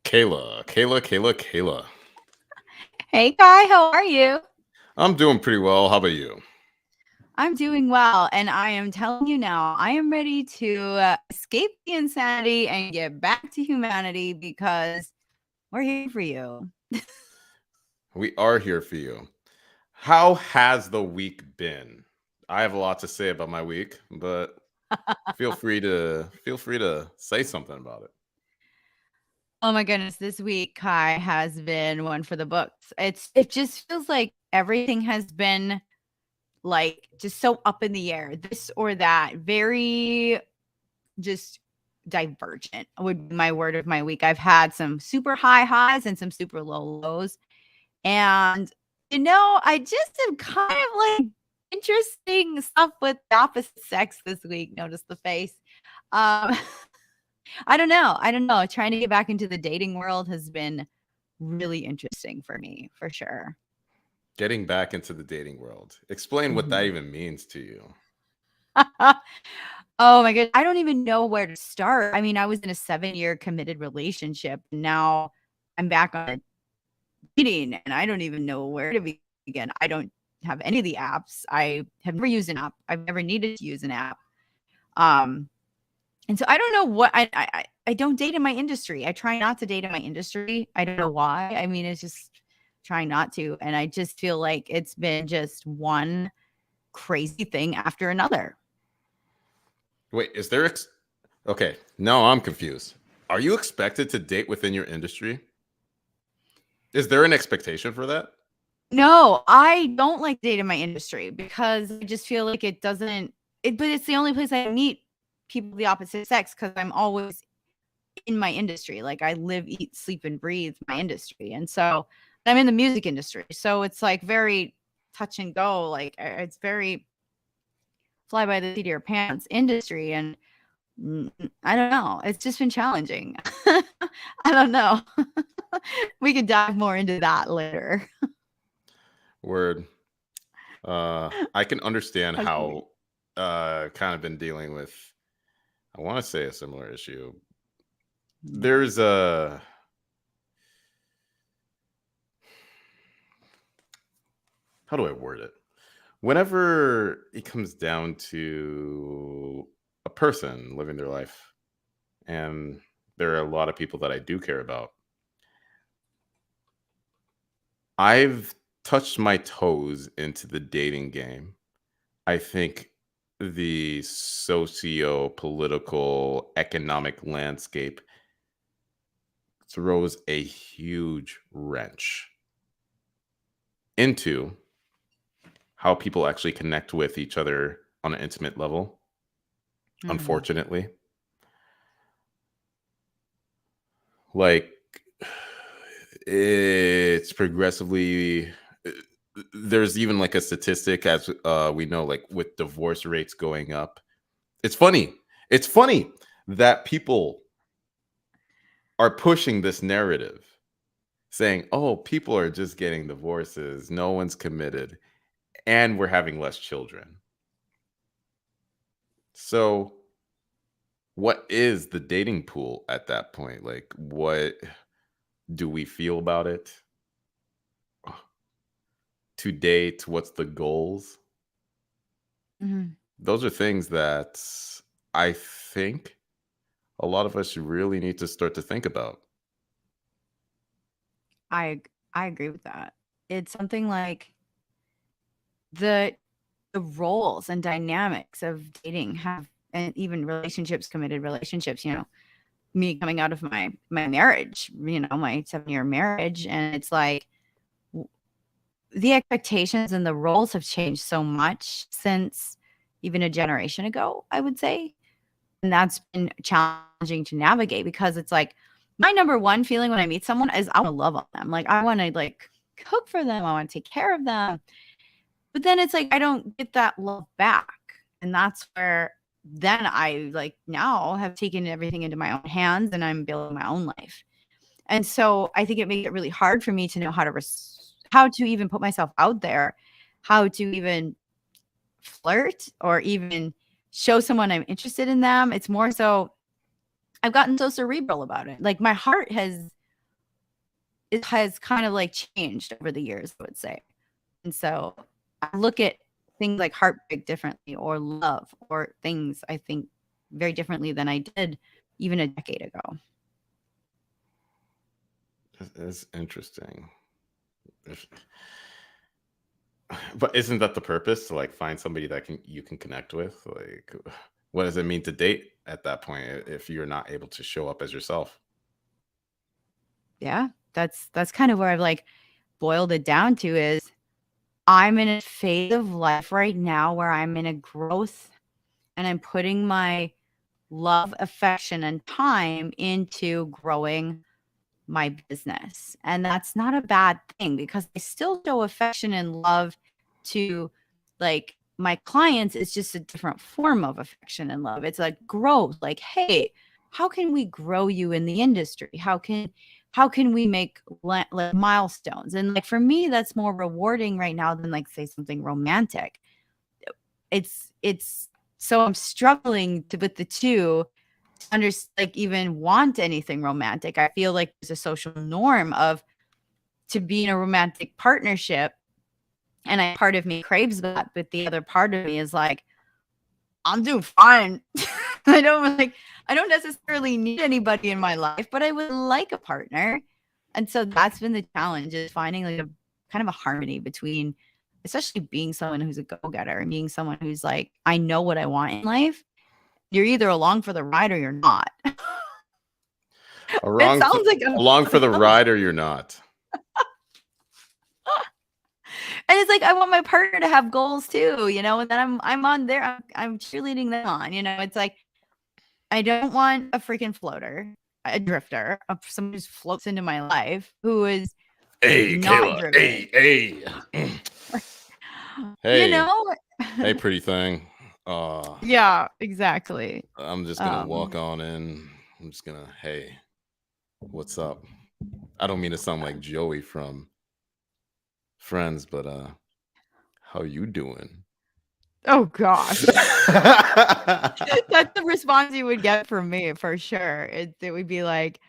Kayla. Hey Kai, how are you? I'm doing pretty well. How about you? I'm doing well, and I am telling you now, I am ready to escape the insanity and get back to humanity because we're here for you. We are here for you. How has the week been? I have a lot to say about my week, but feel free to say something about it. Oh my goodness, this week Kai has been one for the books. It just feels like everything has been like just so up in the air, this or that, very just divergent would be my word of my week. I've had some super high highs and some super low lows. And, I just am kind of like interesting stuff with the opposite sex this week. Notice the face. Um, I don't know. I don't know. Trying to get back into the dating world has been really interesting for me, for sure. Getting back into the dating world. Explain what that Mhm. even means to you. Oh my god, I don't even know where to start. I mean, I was in a 7-year committed relationship. Now I'm back on a dating and I don't even know where to begin. I don't have any of the apps. I have never used an app. I've never needed to use an app. Um, and so I don't know what I don't date in my industry. I try not to date in my industry. I don't know why. I mean, it's just trying not to. And I just feel like it's been just one crazy thing after another. Wait, is there Okay, now I'm confused. Are you expected to date within your industry? Is there an expectation for that? No, I don't like date in my industry because I just feel like it doesn't but it's the only place I meet people of the opposite sex because I'm always in my industry. Like I live, eat, sleep, and breathe my industry. And so I'm in the music industry. So it's like very touch and go. Like it's very fly by the seat of your pants industry. And I don't know. It's just been challenging. I don't know. We could dive more into that later. Word. I can understand How's your how week? kind of been dealing with, I want to say, a similar issue. Mm. There's a How do I word it? Whenever it comes down to a person living their life, and there are a lot of people that I do care about, I've touched my toes into the dating game. I think the socio political economic landscape throws a huge wrench into how people actually connect with each other on an intimate level, Mm. unfortunately. Like, it's progressively there's even like a statistic, as we know, like with divorce rates going up. It's funny that people are pushing this narrative, saying, oh, people are just getting divorces, no one's committed, and we're having less children. So what is the dating pool at that point? Like, what do we feel about it? To date, what's the goals? Mhm. Those are things that I think a lot of us really need to start to think about. I agree with that. It's something like the the roles and dynamics of dating have and even relationships, committed relationships, me coming out of my marriage, my 7-year marriage, and it's like w- the expectations and the roles have changed so much since even a generation ago, I would say. And that's been challenging to navigate because it's like my number one feeling when I meet someone is I want to love on them. Like I want to like cook for them. I want to take care of them. But then it's like I don't get that love back. And that's where then I like now have taken everything into my own hands and I'm building my own life. And so I think it makes it really hard for me to know how to even put myself out there, how to even flirt or even show someone I'm interested in them. It's more so I've gotten so cerebral about it. Like my heart has it has kind of like changed over the years, I would say. And so I look at things like heartbreak differently, or love, or things, I think, very differently than I did even a decade ago. It's interesting. But isn't that the purpose, to like find somebody that you can connect with? Like, what does it mean to date at that point if you're not able to show up as yourself? Yeah, that's kind of where I've like boiled it down to is I'm in a phase of life right now where I'm in a growth, and I'm putting my love, affection, and time into growing my business. And that's not a bad thing, because I still show affection and love to like my clients. It's just a different form of affection and love. It's like growth. Like, hey, how can we grow you in the industry? How can we make like milestones? And like for me, that's more rewarding right now than like say something romantic. It's so I'm struggling to with the two, like even want anything romantic. I feel like there's a social norm of to be in a romantic partnership, and part of me craves that, but the other part of me is like, I'm doing fine. I don't necessarily need anybody in my life, but I would like a partner. And so that's been the challenge, is finding like a kind of a harmony between, especially being someone who's a go-getter and being someone who's like, I know what I want in life. You're either along for the ride or you're not. It sounds like Along for the ride, or you're not. and it's like I want my partner to have goals too, and then I'm on there, I'm cheerleading them on, it's like I don't want a freaking floater, a drifter, someone who just floats into my life who is Hey, not Kayla. driven. Hey. Hey. Hey, pretty thing. Yeah, exactly. I'm just gonna walk on in. I'm just gonna, hey, what's up? I don't mean to sound like Joey from Friends, but how you doing? Oh gosh. That's the response you would get from me for sure. It would be like,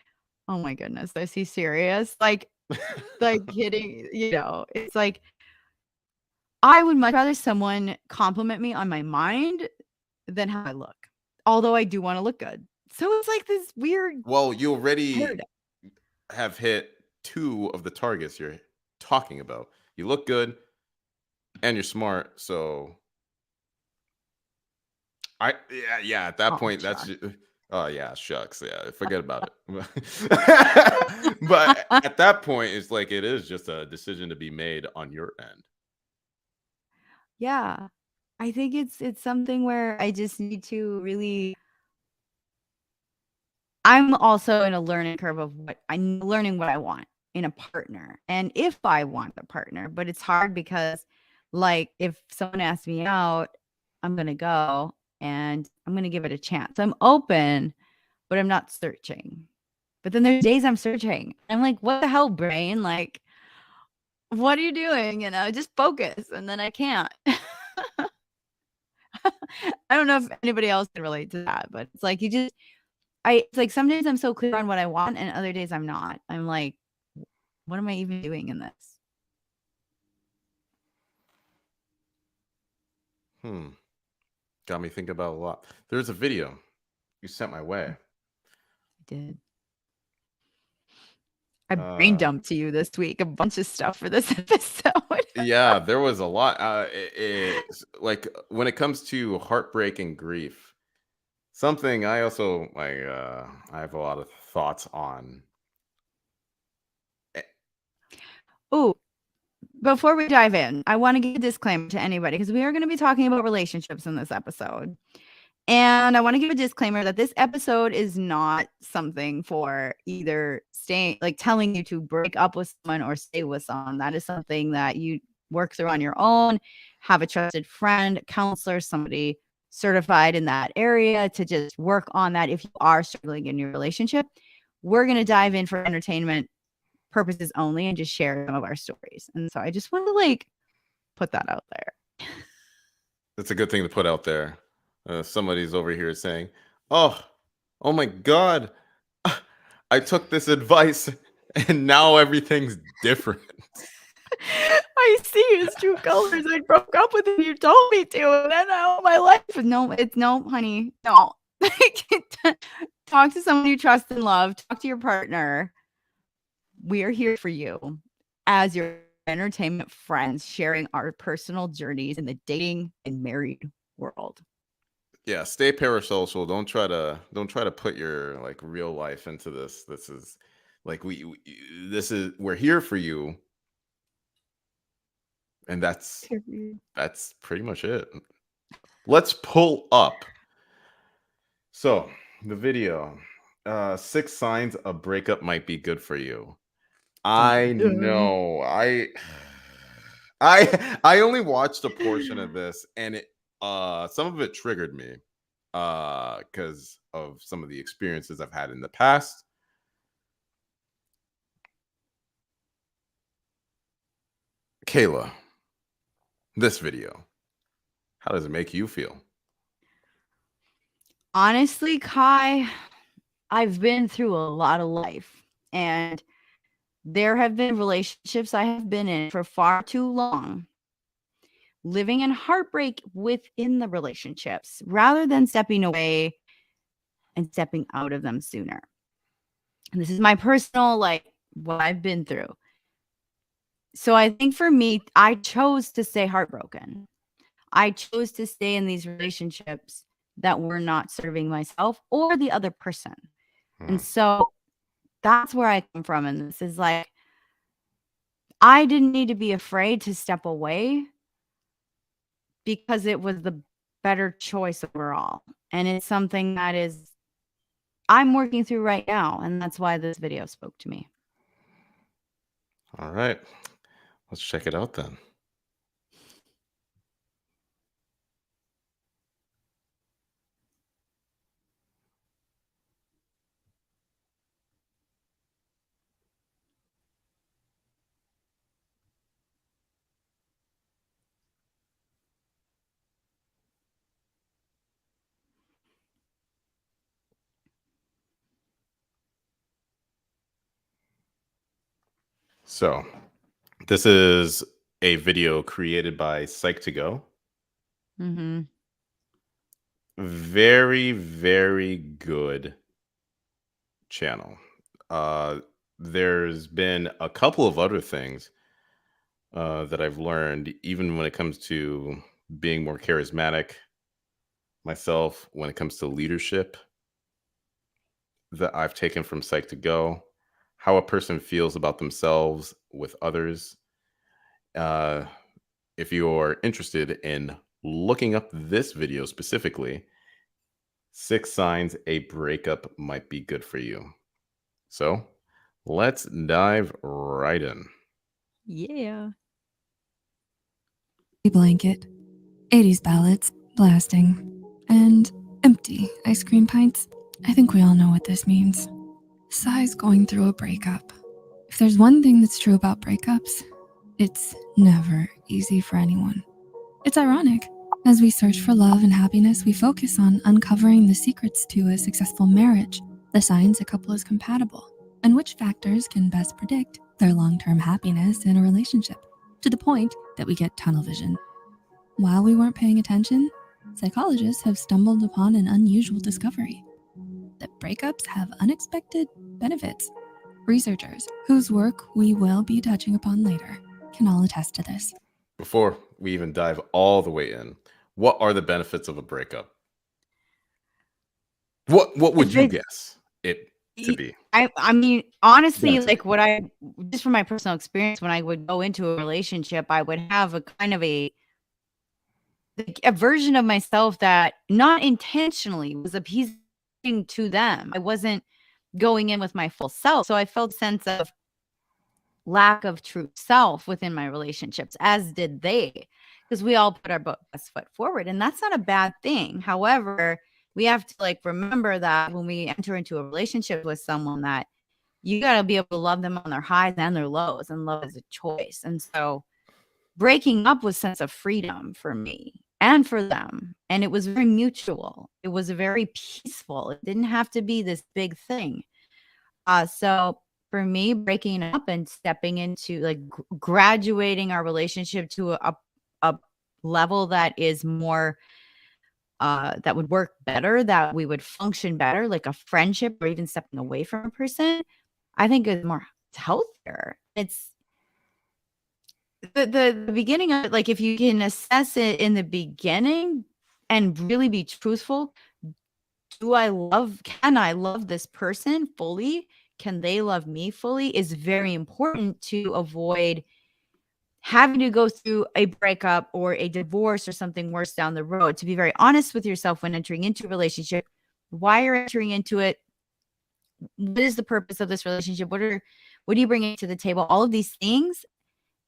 oh my goodness, is he serious? Like hitting, it's like I would much rather someone compliment me on my mind than how I look. Although I do want to look good. So it's like this weird Well, you already paradox. have hit 2 of the targets you're talking about. You look good and you're smart, so yeah, at that Oh, point that's shucks. oh yeah, shucks, yeah, forget about it. But at that point, it's like it is just a decision to be made on your end. Yeah. I think it's something where I just need to really I'm also in a learning curve of what I'm learning what I want in a partner, and if I want a partner, but it's hard because like if someone asks me out, I'm going to go and I'm going to give it a chance. I'm open, but I'm not searching. But then there's days I'm searching. I'm like, what the hell, brain? Like, what are you doing? Just focus. And then I can't. I don't know if anybody else can relate to that, but it's like it's like some days I'm so clear on what I want, and other days I'm not. I'm like, what am I even doing in this? Got me thinking about a lot. There's a video you sent my way. I did. I brain dumped to you this week a bunch of stuff for this episode. Yeah, there was a lot. Like when it comes to heartbreak and grief, something I also like. I have a lot of thoughts on. Oh, before we dive in, I want to give a disclaimer to anybody because we are going to be talking about relationships in this episode. And I want to give a disclaimer that this episode is not something for either staying, like telling you to break up with someone or stay with someone. That is something that you work through on your own. Have a trusted friend, counselor, somebody certified in that area to just work on that if you are struggling in your relationship. We're going to dive in for entertainment purposes only and just share some of our stories. And so I just want to like put that out there. It's a good thing to put out there. Somebody's over here saying, oh my God, I took this advice and now everything's different. I see his true colors. I broke up with him. You told me to, and then now my life is no, honey, no. Talk to someone you trust and love. Talk to your partner. We are here for you as your entertainment friends, sharing our personal journeys in the dating and married world. Yeah, stay parasocial. Don't try to put your like real life into this. This is like this is we're here for you, and that's pretty much it. Let's pull up. So, the video, 6 signs a breakup might be good for you. Dun, I dun. know. I only watched a portion of this, and some of it triggered me because of some of the experiences I've had in the past. Kayla, this video, how does it make you feel? Honestly, Kai, I've been through a lot of life, and there have been relationships I have been in for far too long, living in heartbreak within the relationships rather than stepping away and stepping out of them sooner. And this is my personal, like, what I've been through. So I think for me, I chose to stay heartbroken. I chose to stay in these relationships that were not serving myself or the other person. Hmm. And so that's where I come from. And this is like, I didn't need to be afraid to step away because it was the better choice overall. And it's something that is I'm working through right now. And that's why this video spoke to me. All right, let's check it out then. So, this is a video created by Psych2Go. Mm-hmm. Very, very good channel. Uh, there's been a couple of other things that I've learned, even when it comes to being more charismatic myself, when it comes to leadership, that I've taken from Psych2Go, how a person feels about themselves with others. Uh, if you're interested in looking up this video specifically, 6 signs a breakup might be good for you. So let's dive right in. Yeah. Blanket, 80s ballads, blasting, and empty ice cream pints. I think we all know what this means. Sai's going through a breakup. If there's one thing that's true about breakups, it's never easy for anyone. It's ironic. As we search for love and happiness, we focus on uncovering the secrets to a successful marriage, the signs a couple is compatible, and which factors can best predict their long-term happiness in a relationship, to the point that we get tunnel vision. While we weren't paying attention, psychologists have stumbled upon an unusual discovery: that breakups have unexpected benefits. Researchers, whose work we will be touching upon later, can all attest to this. Before we even dive all the way in, what are the benefits of a breakup? What would you guess it to be? I mean, honestly, Yeah, to be. like what I just from my personal experience, when I would go into a relationship, I would have a kind of a like a version of myself that not intentionally was appeasing to them. I wasn't going in with my full self. So I felt a sense of lack of true self within my relationships, as did they, because we all put our best foot forward. And that's not a bad thing. However, we have to like remember that when we enter into a relationship with someone, that you got to be able to love them on their highs and their lows, and love is a choice. And so breaking up was a sense of freedom for me and for them. And it was very mutual. It was very peaceful. It didn't have to be this big thing. So for me, breaking up and stepping into like graduating our relationship to a level that is more that would work better, that we would function better, like a friendship or even stepping away from a person, I think is more healthier. It's the beginning of it, like if you can assess it in the beginning and really be truthful, can I love this person fully? Can they love me fully? Is very important to avoid having to go through a breakup or a divorce or something worse down the road. To be very honest with yourself when entering into a relationship, why you're entering into it, what is the purpose of this relationship? What are you bringing to the table? All of these things.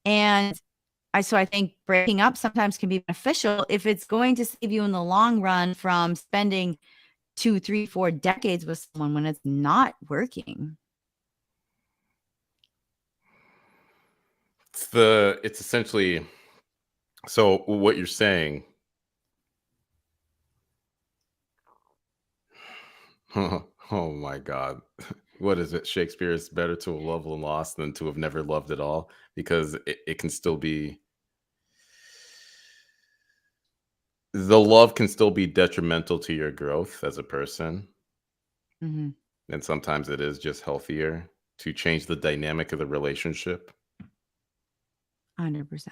And I think breaking up sometimes can be beneficial if it's going to save you in the long run from spending 2, 3, 4 decades with someone when it's not working. It's essentially, so what you're saying, oh my God. What is it? Shakespeare, is better to have loved and lost than to have never loved at all, because it can still be, the love can still be detrimental to your growth as a person. Mm-hmm. And sometimes it is just healthier to change the dynamic of the relationship. 100%.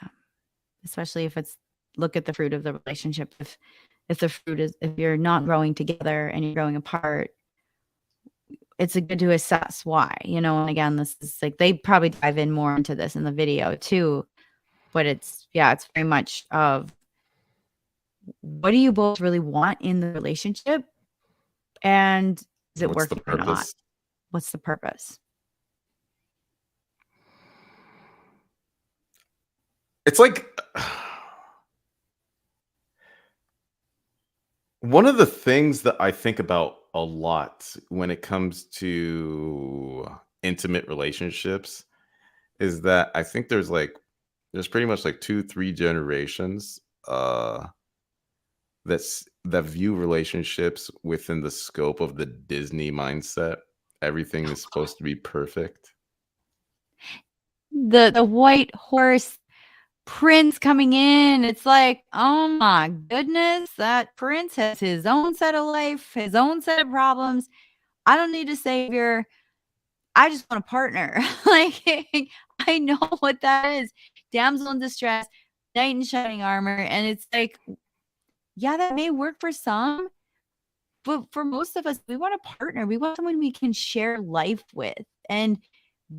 Especially if it's, look at the fruit of the relationship. If the fruit is, if you're not growing together and you're growing apart, it's good to assess why, and again, this is like, they probably dive in more into this in the video too, but it's very much of, what do you both really want in the relationship? And is it working or not? What's the purpose? It's like, one of the things that I think about a lot when it comes to intimate relationships is that I think there's pretty much like 2-3 generations that view relationships within the scope of the Disney mindset. Everything is supposed to be perfect. The white horse prince coming in, it's like, oh my goodness, that prince has his own set of life, his own set of problems. I don't need a savior. I just want a partner. Like, I know what that is. Damsel in distress, knight in shining armor. And it's like, yeah, that may work for some, but for most of us, we want a partner. We want someone we can share life with and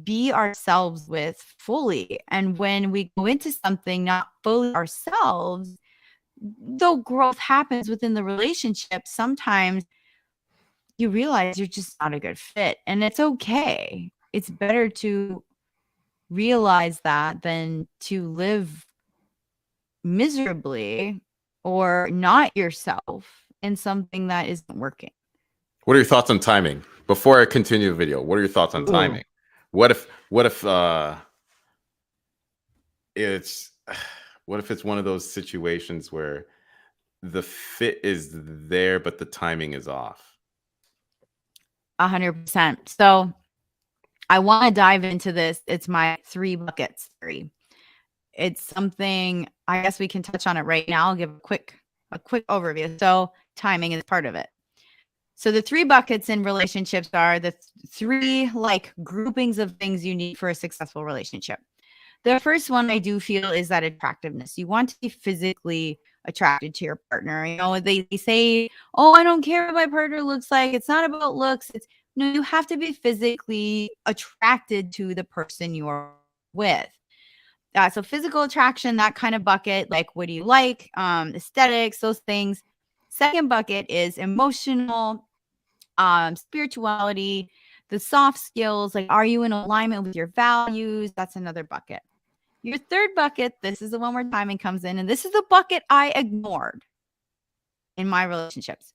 be ourselves with fully. And when we go into something not fully ourselves, though growth happens within the relationship, sometimes you realize you're just not a good fit, and it's okay. It's better to realize that than to live miserably or not yourself in something that isn't working. What are your thoughts on timing? Before I continue the video, what are your thoughts on timing? What if it's one of those situations where the fit is there, but the timing is off? 100%. So I want to dive into this. It's my 3 buckets theory. It's something, I guess we can touch on it right now. I'll give a quick overview. So timing is part of it. So the 3 buckets in relationships are the 3 like groupings of things you need for a successful relationship. The first one I do feel is that attractiveness. You want to be physically attracted to your partner. They say, oh, I don't care what my partner looks like. It's not about looks. No, you have to be physically attracted to the person you're with. So physical attraction, that kind of bucket, like what do you like, aesthetics, those things. Second bucket is emotional, spirituality, the soft skills, like are you in alignment with your values? That's another bucket. Your third bucket, this is the one where timing comes in, and this is the bucket I ignored in my relationships: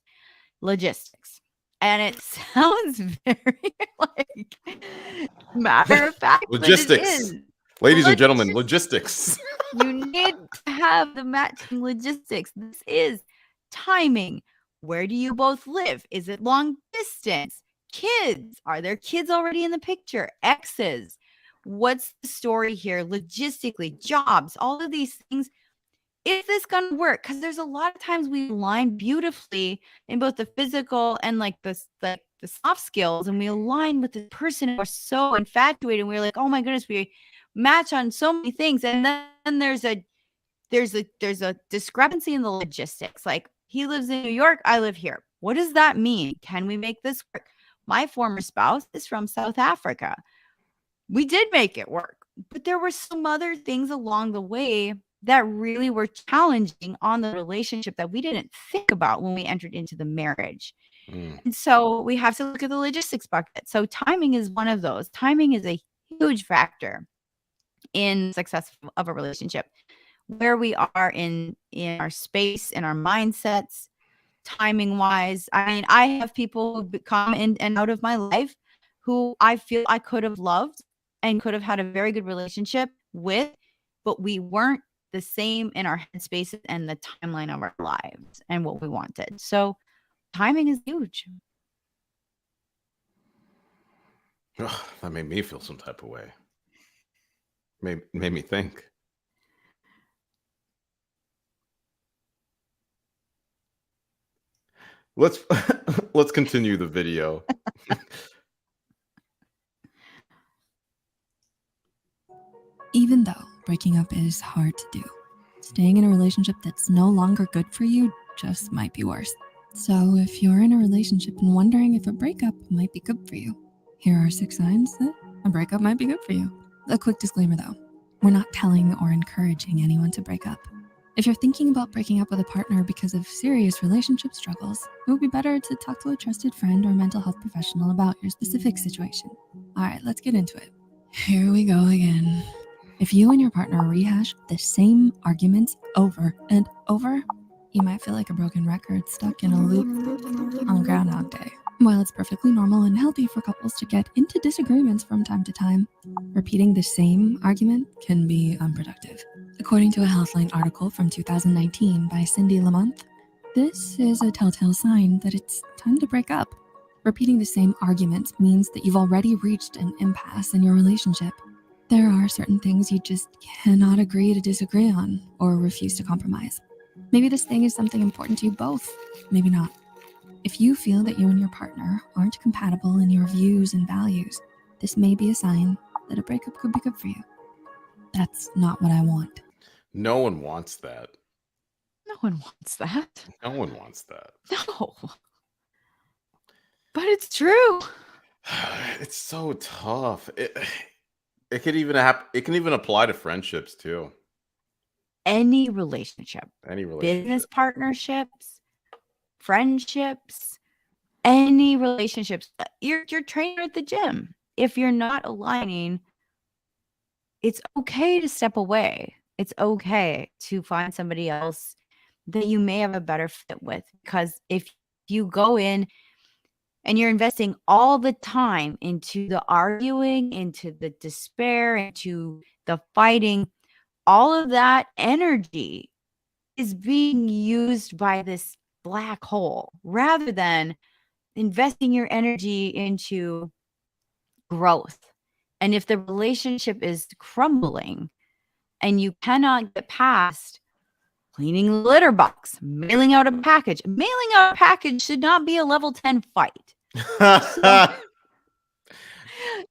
logistics. And it sounds very like matter of fact. Logistics. Ladies and gentlemen, logistics. You need to have the matching logistics. This is timing. Where do you both live? Is it long distance? Kids. Are there kids already in the picture? Exes. What's the story here? Logistically, jobs, all of these things. Is this going to work? Because there's a lot of times we align beautifully in both the physical and like the soft skills, and we align with the person and we're so infatuated. And we're like, oh my goodness, we match on so many things. And then there's a discrepancy in the logistics. Like, he lives in New York, I live here. What does that mean? Can we make this work? My former spouse is from South Africa. We did make it work, but there were some other things along the way that really were challenging on the relationship that we didn't think about when we entered into the marriage. And so we have to look at the logistics bucket. So timing is one of those. Timing is a huge factor in success of a relationship. Where we are in our space, in our mindsets, timing wise. I mean, I have people who come in and out of my life who I feel I could have loved and could have had a very good relationship with, but we weren't the same in our headspaces and the timeline of our lives and what we wanted. So timing is huge. Ugh, that made me feel some type of way. Made me think. Let's let's continue the video. Even though breaking up is hard to do, staying in a relationship that's no longer good for you just might be worse. So if you're in a relationship and wondering if a breakup might be good for you, here are 6 signs that a breakup might be good for you. A quick disclaimer though, we're not telling or encouraging anyone to break up. If you're thinking about breaking up with a partner because of serious relationship struggles, it would be better to talk to a trusted friend or mental health professional about your specific situation. All right, let's get into it. Here we go again. If you and your partner rehash the same arguments over and over, you might feel like a broken record stuck in a loop on Groundhog Day. While it's perfectly normal and healthy for couples to get into disagreements from time to time, repeating the same argument can be unproductive. According to a Healthline article from 2019 by Cindy Lamont, this is a telltale sign that it's time to break up. Repeating the same arguments means that you've already reached an impasse in your relationship. There are certain things you just cannot agree to disagree on or refuse to compromise. Maybe this thing is something important to you both, maybe not. If you feel that you and your partner aren't compatible in your views and values, this may be a sign that a breakup could be good for you. That's not what I want. No one wants that. No one wants that. No one wants that. No. But it's true. It's so tough. It could even happen. It can even apply to friendships too. Any relationship, Any relationship. business partnerships, friendships, any relationships. Your trainer at the gym. If you're not aligning, it's okay to step away. It's okay to find somebody else that you may have a better fit with. Because if you go in and you're investing all the time into the arguing, into the despair, into the fighting, all of that energy is being used by this black hole rather than investing your energy into growth. And if the relationship is crumbling and you cannot get past cleaning the litter box, mailing out a package should not be a level 10 fight.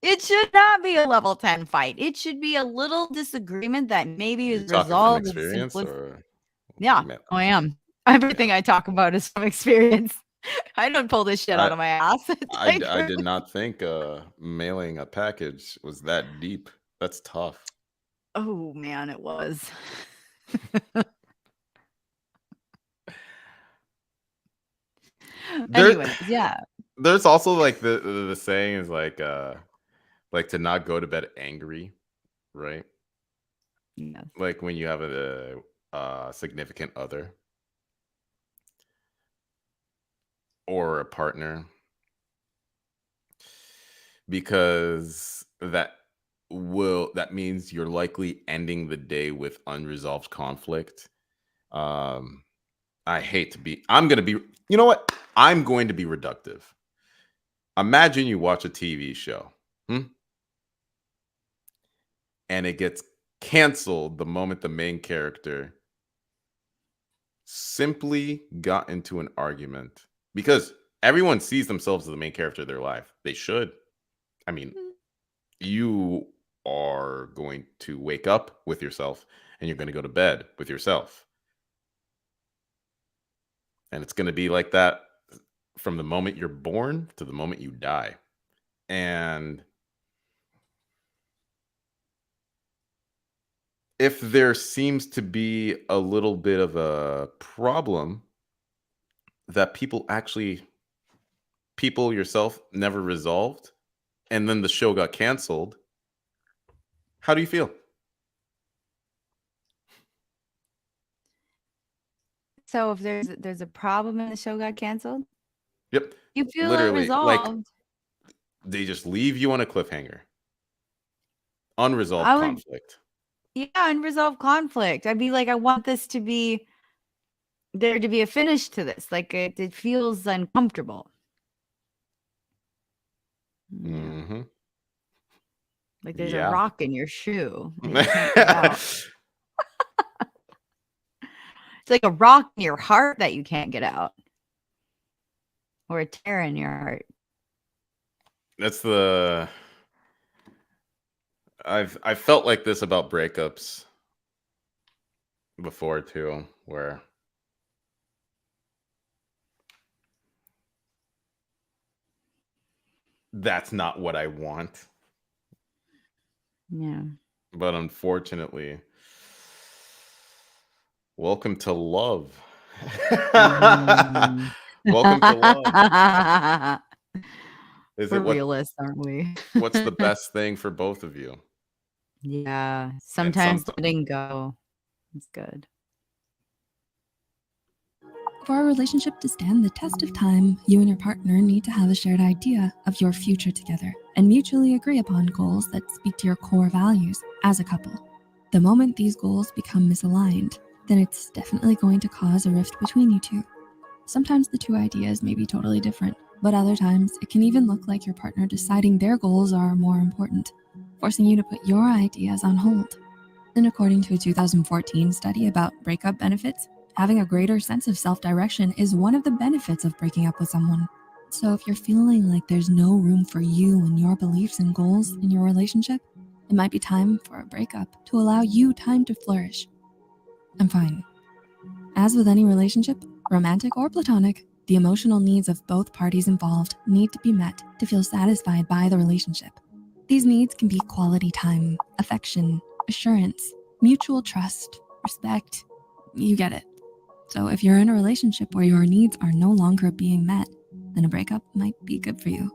It should not be a level 10 fight. It should be a little disagreement that maybe is resolved with experience or yeah, I am. Everything I talk about is from experience. I don't pull this shit out of my ass. I did not think mailing a package was that deep. That's tough. Oh man, it was. Anyways, yeah. There's also like the saying is like to not go to bed angry, right? Yeah. Like when you have a significant other or a partner, because that means you're likely ending the day with unresolved conflict. I'm going to be, you know what? I'm going to be reductive. Imagine you watch a TV show, and it gets canceled the moment the main character simply got into an argument, because everyone sees themselves as the main character of their life. They should. I mean, you are going to wake up with yourself and you're going to go to bed with yourself. And it's going to be like that from the moment you're born to the moment you die. And if there seems to be a little bit of a problem that people yourself never resolved, and then the show got canceled, how do you feel? So if there's a problem and the show got canceled, Yep. you feel Literally, like, unresolved. they just leave you on a cliffhanger. Unresolved I would, conflict. yeah, unresolved conflict. I'd be like, I want there to be a finish to this. Like it feels uncomfortable. Yeah. Mm-hmm. Like there's Yeah. a rock in your shoe that you can't get out. It's like a rock in your heart that you can't get out, or a tear in your heart. That's the I've felt like this about breakups before too, where that's not what I want. Yeah. But unfortunately, welcome to love. Welcome to love. We're realists, aren't we? What's the best thing for both of you? Yeah. Sometimes letting go is good. For a relationship to stand the test of time, you and your partner need to have a shared idea of your future together and mutually agree upon goals that speak to your core values as a couple. The moment these goals become misaligned, then it's definitely going to cause a rift between you two. Sometimes the two ideas may be totally different, but other times it can even look like your partner deciding their goals are more important, forcing you to put your ideas on hold. And according to a 2014 study about breakup benefits, having a greater sense of self-direction is one of the benefits of breaking up with someone. So if you're feeling like there's no room for you and your beliefs and goals in your relationship, it might be time for a breakup to allow you time to flourish. I'm fine. As with any relationship, romantic or platonic, the emotional needs of both parties involved need to be met to feel satisfied by the relationship. These needs can be quality time, affection, assurance, mutual trust, respect. You get it. So if you're in a relationship where your needs are no longer being met, then a breakup might be good for you.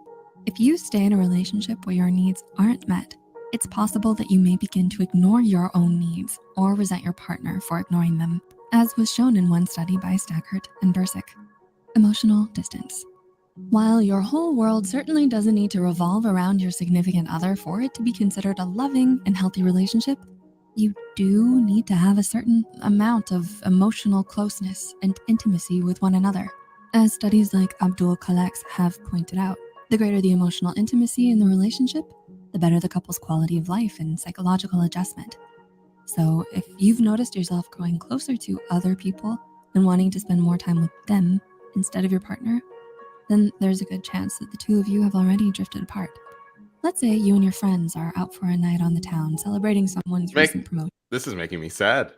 If you stay in a relationship where your needs aren't met, it's possible that you may begin to ignore your own needs or resent your partner for ignoring them, as was shown in one study by Stackert and Bursick. Emotional distance. While your whole world certainly doesn't need to revolve around your significant other for it to be considered a loving and healthy relationship, you do need to have a certain amount of emotional closeness and intimacy with one another. As studies like Abdul Khalek's have pointed out, the greater the emotional intimacy in the relationship, the better the couple's quality of life and psychological adjustment. So if you've noticed yourself growing closer to other people and wanting to spend more time with them instead of your partner, then there's a good chance that the two of you have already drifted apart. Let's say you and your friends are out for a night on the town celebrating someone's recent promotion. This is making me sad.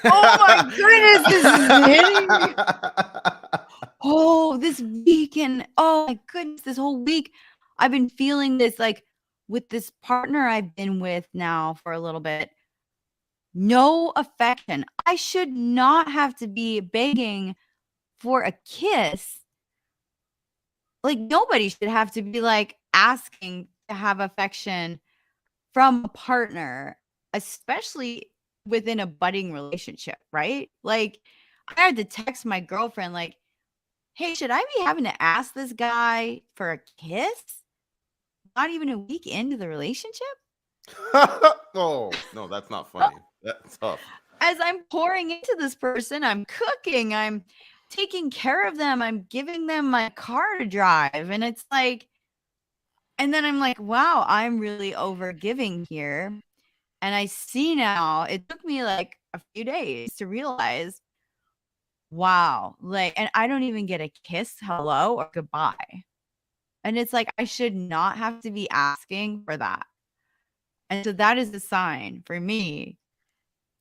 Oh my goodness, this is hitting me. Oh, this weekend. Oh my goodness, this whole week I've been feeling this, like, with this partner I've been with now for a little bit. No affection. I should not have to be begging for a kiss. Like, nobody should have to be like asking to have affection from a partner, especially within a budding relationship, right? Like, I had to text my girlfriend, like, hey, should I be having to ask this guy for a kiss? Not even a week into the relationship? Oh, no, that's not funny. That's tough. As I'm pouring into this person, I'm cooking, I'm taking care of them, I'm giving them my car to drive. And it's like, And then I'm like, wow, I'm really over giving here. And I see now, it took me like a few days to realize, wow, like, and I don't even get a kiss, hello, or goodbye. And it's like, I should not have to be asking for that. And so that is a sign for me.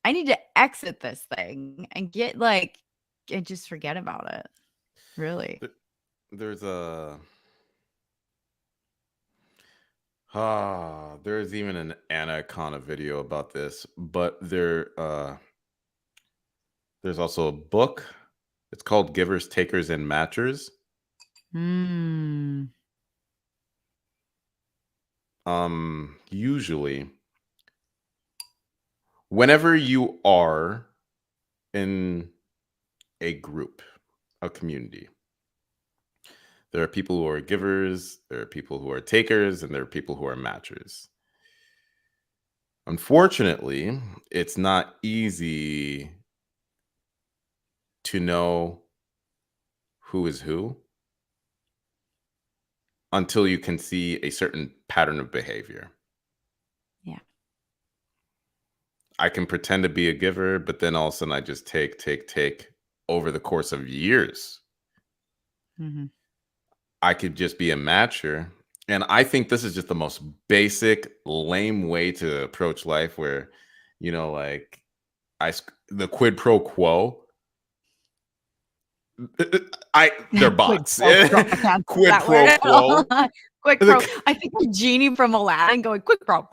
I need to exit this thing and get like, and just forget about it. Really. There's there's even an Anaconda video about this, but there's also a book. It's called Givers, Takers, and Matchers. Usually, whenever you are in a group, a community, there are people who are givers, there are people who are takers, and there are people who are matchers. Unfortunately, it's not easy to know who is who until you can see a certain pattern of behavior. Yeah. I can pretend to be a giver, but then all of a sudden I just take over the course of years. Mm-hmm. I could just be a matcher. And I think this is just the most basic, lame way to approach life where, like the quid pro quo. They're bots. Quid pro quo. Quick pro. I think the genie from Aladdin going quick pro.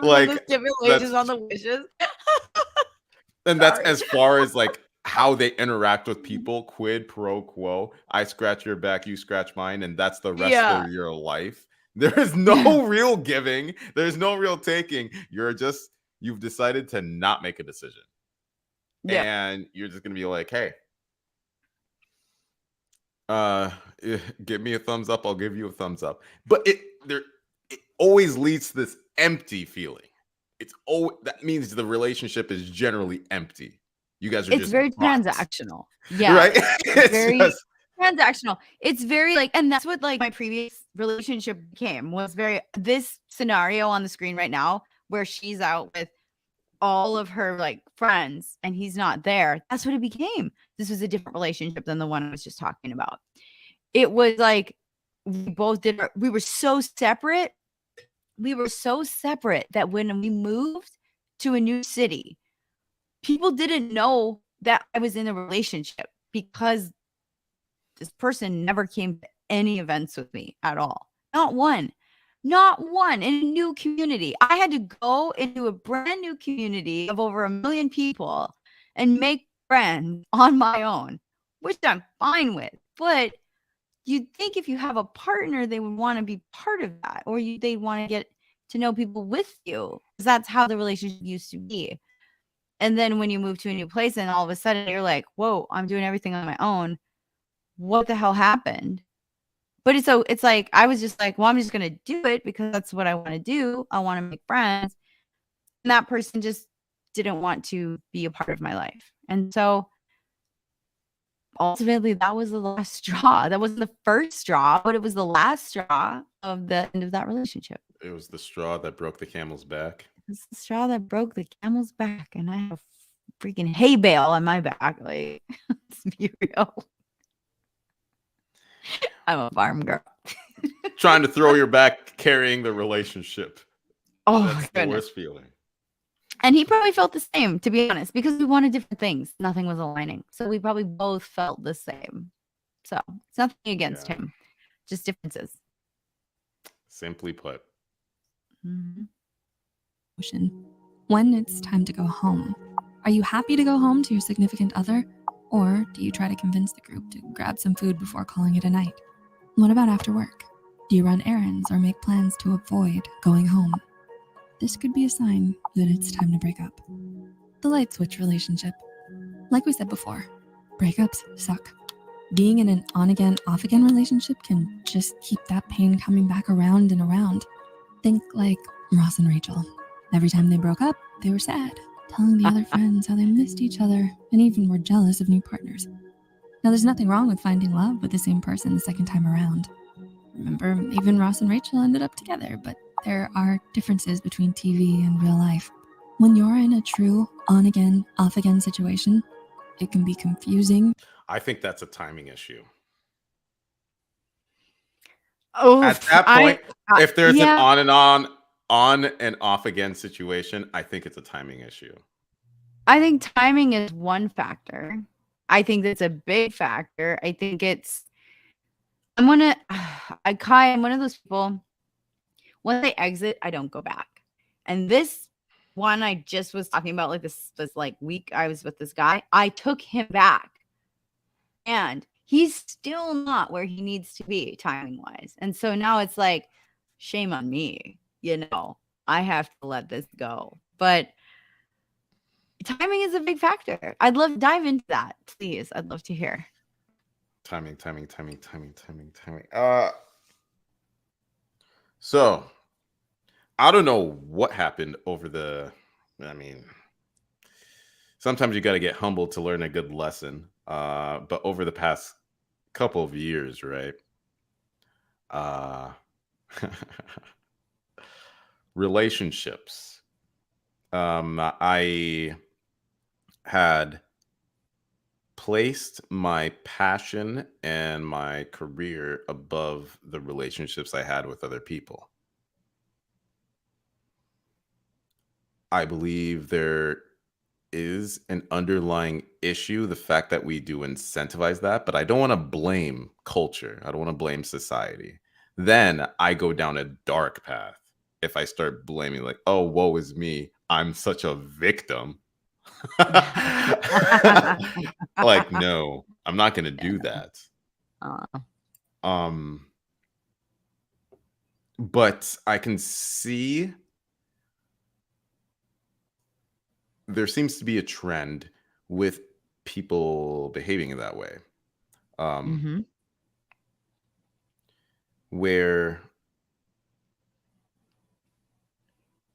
Like stipulations on the wishes. And that's as far as like how they interact with people. Quid pro quo. I scratch your back, you scratch mine, and that's the rest of your life. There is no real giving. There's no real taking. You've decided to not make a decision. Yeah. And you're just gonna be like, hey, give me a thumbs up, I'll give you a thumbs up. But it always leads to this empty feeling. That means the relationship is generally empty. You guys are it's very bots. Transactional. Yeah. Right? It's very transactional. It's very like, and that's what like my previous relationship became, was very this scenario on the screen right now where she's out with all of her like friends and he's not there. That's what it became. This was a different relationship than the one I was just talking about. It was like we were so separate. We were so separate that when we moved to a new city, people didn't know that I was in a relationship because this person never came to any events with me at all. Not one in a new community. I had to go into a brand new community of over 1 million people and make friends on my own, which I'm fine with. But you'd think if you have a partner, they would want to be part of that, or they want to get to know people with you, because that's how the relationship used to be. And then when you move to a new place and all of a sudden you're like, whoa, I'm doing everything on my own. What the hell happened? But it's like, I was just like, well, I'm just going to do it because that's what I want to do. I want to make friends. And that person just didn't want to be a part of my life. And so ultimately that was the last straw. That wasn't the first straw, but it was the last straw of the end of that relationship. It was the straw that broke the camel's back. It's the straw that broke the camel's back. And I have a freaking hay bale on my back. Like, let's be real. I'm a farm girl. Trying to throw your back, carrying the relationship. Oh, that's the worst feeling. And he probably felt the same, to be honest, because we wanted different things. Nothing was aligning. So we probably both felt the same. So it's nothing against him, just differences. Simply put. Mm-hmm. When it's time to go home, are you happy to go home to your significant other? Or do you try to convince the group to grab some food before calling it a night? What about after work? Do you run errands or make plans to avoid going home? This could be a sign that it's time to break up. The light switch relationship. Like we said before, breakups suck. Being in an on-again, off-again relationship can just keep that pain coming back around and around. Think like Ross and Rachel. Every time they broke up, they were sad, telling the other friends how they missed each other and even were jealous of new partners. Now, there's nothing wrong with finding love with the same person the second time around. Remember, even Ross and Rachel ended up together, but there are differences between TV and real life. When you're in a true on-again, off-again situation, it can be confusing. I think that's a timing issue. Oh, At that point, if there's an yeah. on and off again situation, I think it's a timing issue. I think timing is one factor. I think that's a big factor. I think I'm one of those people, once I exit, I don't go back. And this one I just was talking about, like this like week I was with this guy, I took him back. And he's still not where he needs to be timing wise. And so now it's like, shame on me, I have to let this go. But timing is a big factor. I'd love to dive into that, please. I'd love to hear. Timing. So I don't know what happened sometimes you got to get humbled to learn a good lesson. But over the past couple of years, right? Relationships. I had placed my passion and my career above the relationships I had with other people. I believe there is an underlying issue, the fact that we do incentivize that, but I don't want to blame culture. I don't want to blame society. Then I go down a dark path if I start blaming, like, oh, woe is me, I'm such a victim. Like, no, I'm not going to do that. But I can see there seems to be a trend with people behaving in that way. Where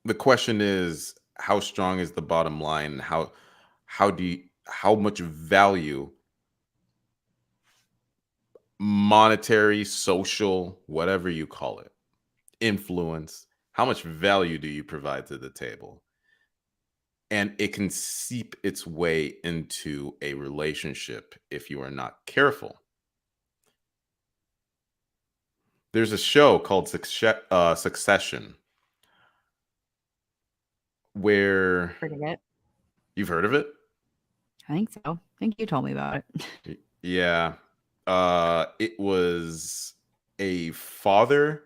the question is, how strong is the bottom line? How much value, monetary, social, whatever you call it, influence, how much value do you provide to the table? And it can seep its way into a relationship if you are not careful. There's a show called Succession, where Heard of it. You've heard of it? I think so. I think you told me about it. Yeah. It was a father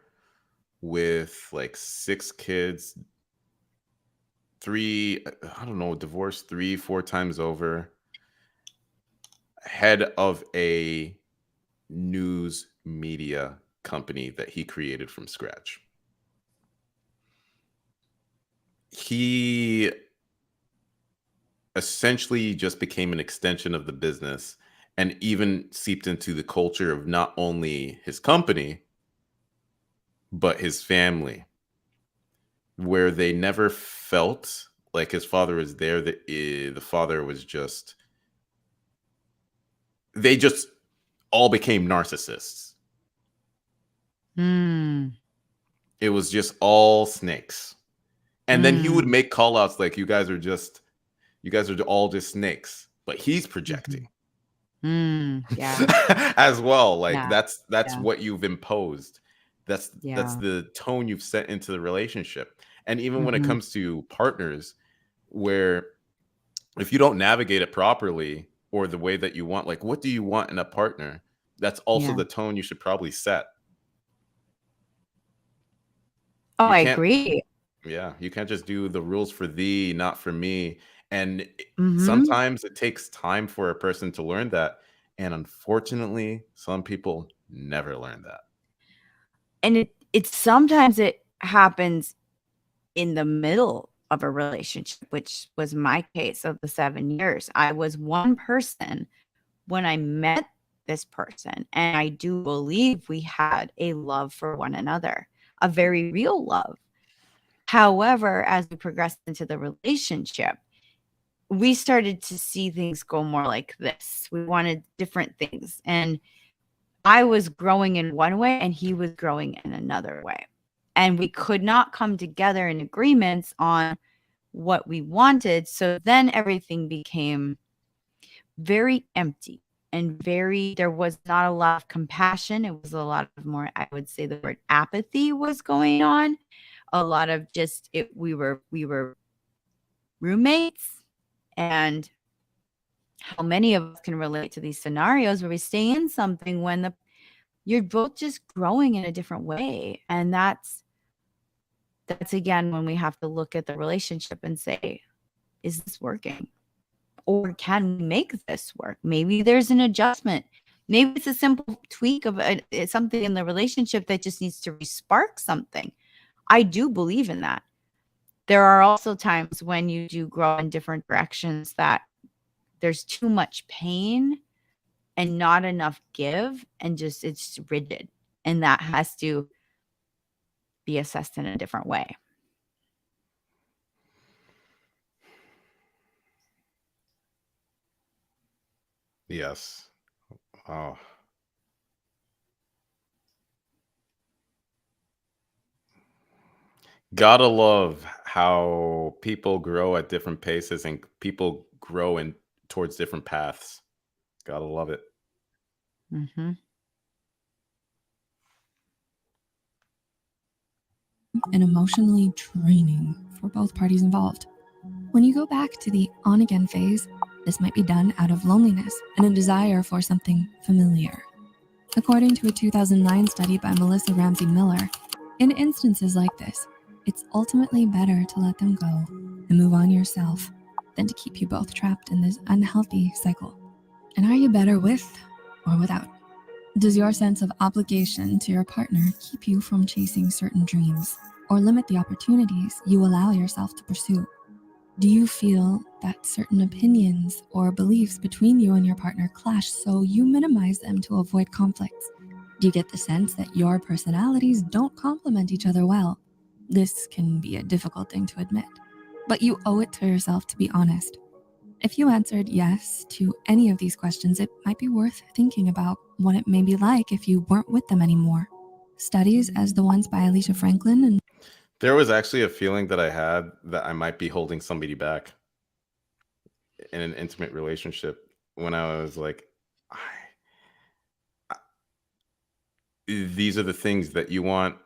with like 6 kids, divorced 3-4 times over, head of a news media company that he created from scratch. He essentially just became an extension of the business and even seeped into the culture of not only his company, but his family, where they never felt like his father was there. The father was they just all became narcissists. It was just all snakes. And then he would make call outs like, you guys are all just snakes, but he's projecting. Yeah. As well. Like, Yeah. that's what you've imposed. That's the tone you've set into the relationship. And even when it comes to partners, where if you don't navigate it properly or the way that you want, like, what do you want in a partner? That's also the tone you should probably set. Oh, I agree. Yeah, you can't just do the rules for thee, not for me. And Mhm. sometimes it takes time for a person to learn that. And unfortunately, some people never learn that. And sometimes it happens in the middle of a relationship, which was my case of the 7 years. I was one person when I met this person, and I do believe we had a love for one another, a very real love. However, as we progressed into the relationship, we started to see things go more like this. We wanted different things. And I was growing in one way and he was growing in another way. And we could not come together in agreements on what we wanted. So then everything became very empty and there was not a lot of compassion. It was a lot of more, I would say the word apathy was going on. A lot of just we were roommates, and how many of us can relate to these scenarios where we stay in something when you're both just growing in a different way. And that's again when we have to look at the relationship and say, is this working? Or can we make this work? Maybe there's an adjustment. Maybe it's a simple tweak of something in the relationship that just needs to respark something. I do believe in that. There are also times when you do grow in different directions that there's too much pain and not enough give, and just it's rigid. And that has to be assessed in a different way. Yes. Oh. Gotta love how people grow at different paces and people grow in towards different paths. Gotta love it. Mm-hmm. And emotionally draining for both parties involved. When you go back to the on-again phase, this might be done out of loneliness and a desire for something familiar. According to a 2009 study by Melissa Ramsey Miller, in instances like this, it's ultimately better to let them go and move on yourself than to keep you both trapped in this unhealthy cycle. And are you better with or without? Does your sense of obligation to your partner keep you from chasing certain dreams or limit the opportunities you allow yourself to pursue? Do you feel that certain opinions or beliefs between you and your partner clash, so you minimize them to avoid conflicts? Do you get the sense that your personalities don't complement each other well? This can be a difficult thing to admit, but you owe it to yourself to be honest. If you answered yes to any of these questions, it might be worth thinking about what it may be like if you weren't with them anymore. Studies as the ones by Alicia Franklin and There was actually a feeling that I had that I might be holding somebody back in an intimate relationship when I was like, these are the things that you want.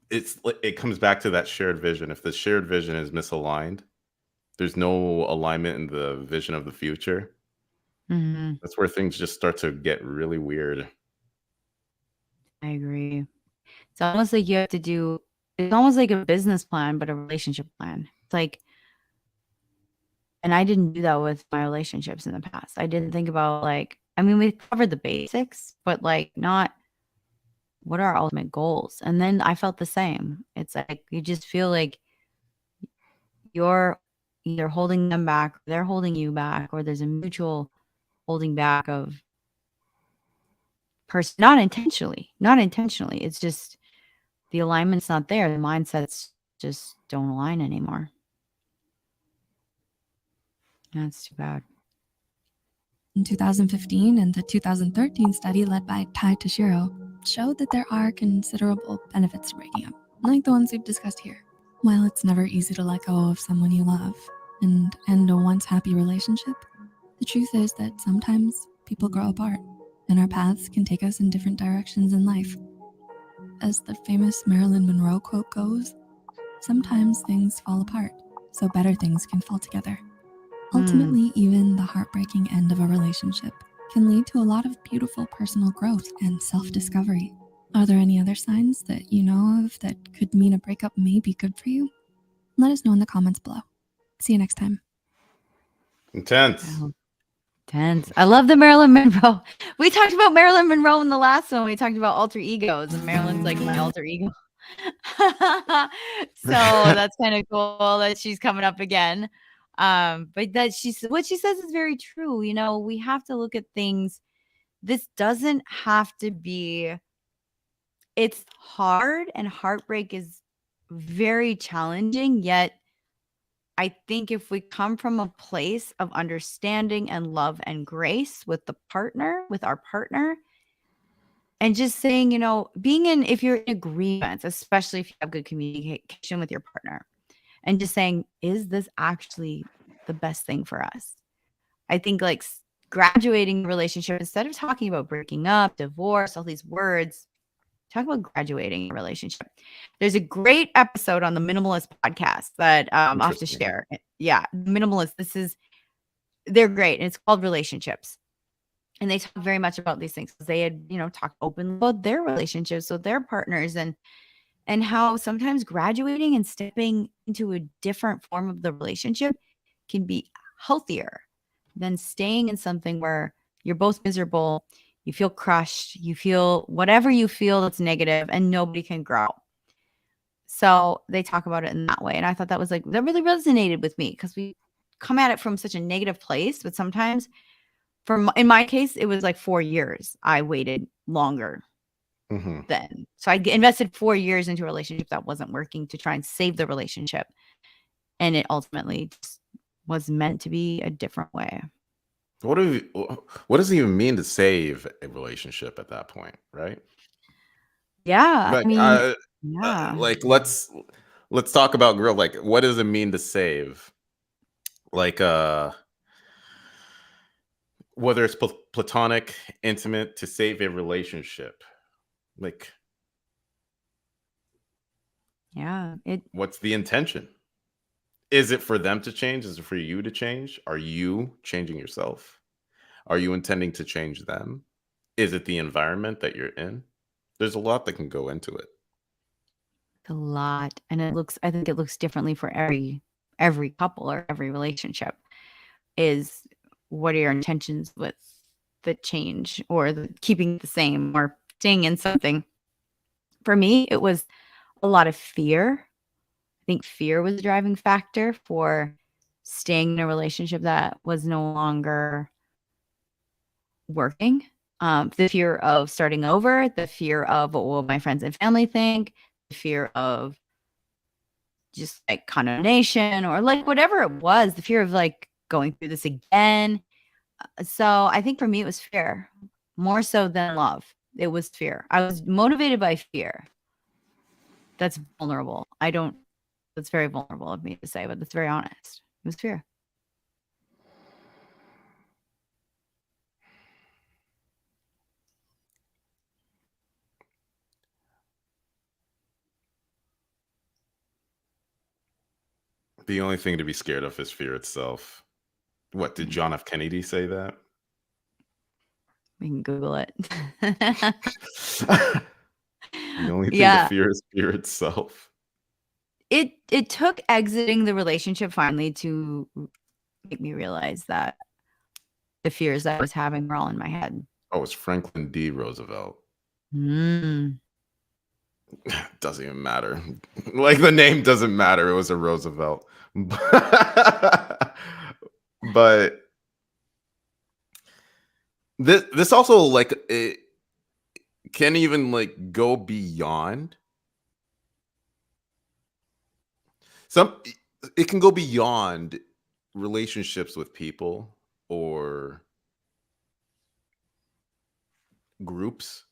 It comes back to that shared vision. If the shared vision is misaligned, there's no alignment in the vision of the future. Mm-hmm. That's where things just start to get really weird. I agree. It's almost like you have to do, it's almost like a business plan, but a relationship plan. It's like, and I didn't do that with my relationships in the past. I didn't think about I mean, we covered the basics, but not what are our ultimate goals. And then I felt the same. It's like, you just feel like you're either holding them back, or they're holding you back, or there's a mutual holding back of person, not intentionally. It's just the alignment's not there. The mindsets just don't align anymore. That's too bad. in 2015 and the 2013 study led by Tai Tashiro showed that there are considerable benefits to breaking up, like the ones we've discussed here. While it's never easy to let go of someone you love and end a once happy relationship, the truth is that sometimes people grow apart and our paths can take us in different directions in life. As the famous Marilyn Monroe quote goes, sometimes things fall apart, so better things can fall together. Ultimately, even the heartbreaking end of a relationship can lead to a lot of beautiful personal growth and self-discovery. Are there any other signs that you know of that could mean a breakup may be good for you? Let us know in the comments below. See you next time. Intense. Wow. Tense. I love the Marilyn Monroe. We talked about Marilyn Monroe in the last one. We talked about alter egos, and Marilyn's like my alter ego. So that's kind of cool that she's coming up again. But that what she says is very true. You know, we have to look at things. This doesn't have to be, it's hard, and heartbreak is very challenging, yet I think if we come from a place of understanding and love and grace with our partner, And just saying, if you're in agreements, especially if you have good communication with your partner, and just saying, is this actually the best thing for us? I think like graduating the relationship, instead of talking about breaking up, divorce, all these words, talk about graduating a relationship. There's a great episode on the Minimalist podcast that I'll have to Interesting. share. Yeah, Minimalist. They're great. And it's called Relationships. And they talk very much about these things. They had, talked openly about their relationships with their partners and how sometimes graduating and stepping into a different form of the relationship can be healthier than staying in something where you're both miserable, you feel crushed, you feel whatever you feel that's negative, and nobody can grow. So they talk about it in that way. And I thought that really resonated with me, because we come at it from such a negative place. But sometimes in my case, it was like 4 years. I waited longer then. So I invested 4 years into a relationship that wasn't working to try and save the relationship. And it ultimately just was meant to be a different way. What does it even mean to save a relationship at that point, right? Yeah. Like, I mean, yeah. like let's talk about growth. Like, what does it mean to save? Like, whether it's platonic, intimate, to save a relationship, like, Yeah. what's the intention? Is it for them to change? Is it for you to change? Are you changing yourself? Are you intending to change them? Is it the environment that you're in? There's a lot that can go into it. A lot. And I think it looks differently for every couple or every relationship. Is what are your intentions with the change, or the keeping the same, or staying in something? For me, it was a lot of fear. I think fear was a driving factor for staying in a relationship that was no longer working. The fear of starting over, the fear of what will my friends and family think, the fear of just like condemnation, or like whatever it was, the fear of like going through this again. So I think for me, it was fear more so than love. It was fear. I was motivated by fear. That's vulnerable. That's very vulnerable of me to say, but that's very honest. It was fear. The only thing to be scared of is fear itself. What did John F. Kennedy say that? We can Google it. The only thing Yeah. to fear is fear itself. It took exiting the relationship finally to make me realize that the fears that I was having were all in my head. Oh, it's Franklin D. Roosevelt. Mm. Doesn't even matter. Like, the name doesn't matter. It was a Roosevelt. But this also, like, it can even like go beyond it can go beyond relationships with people or groups,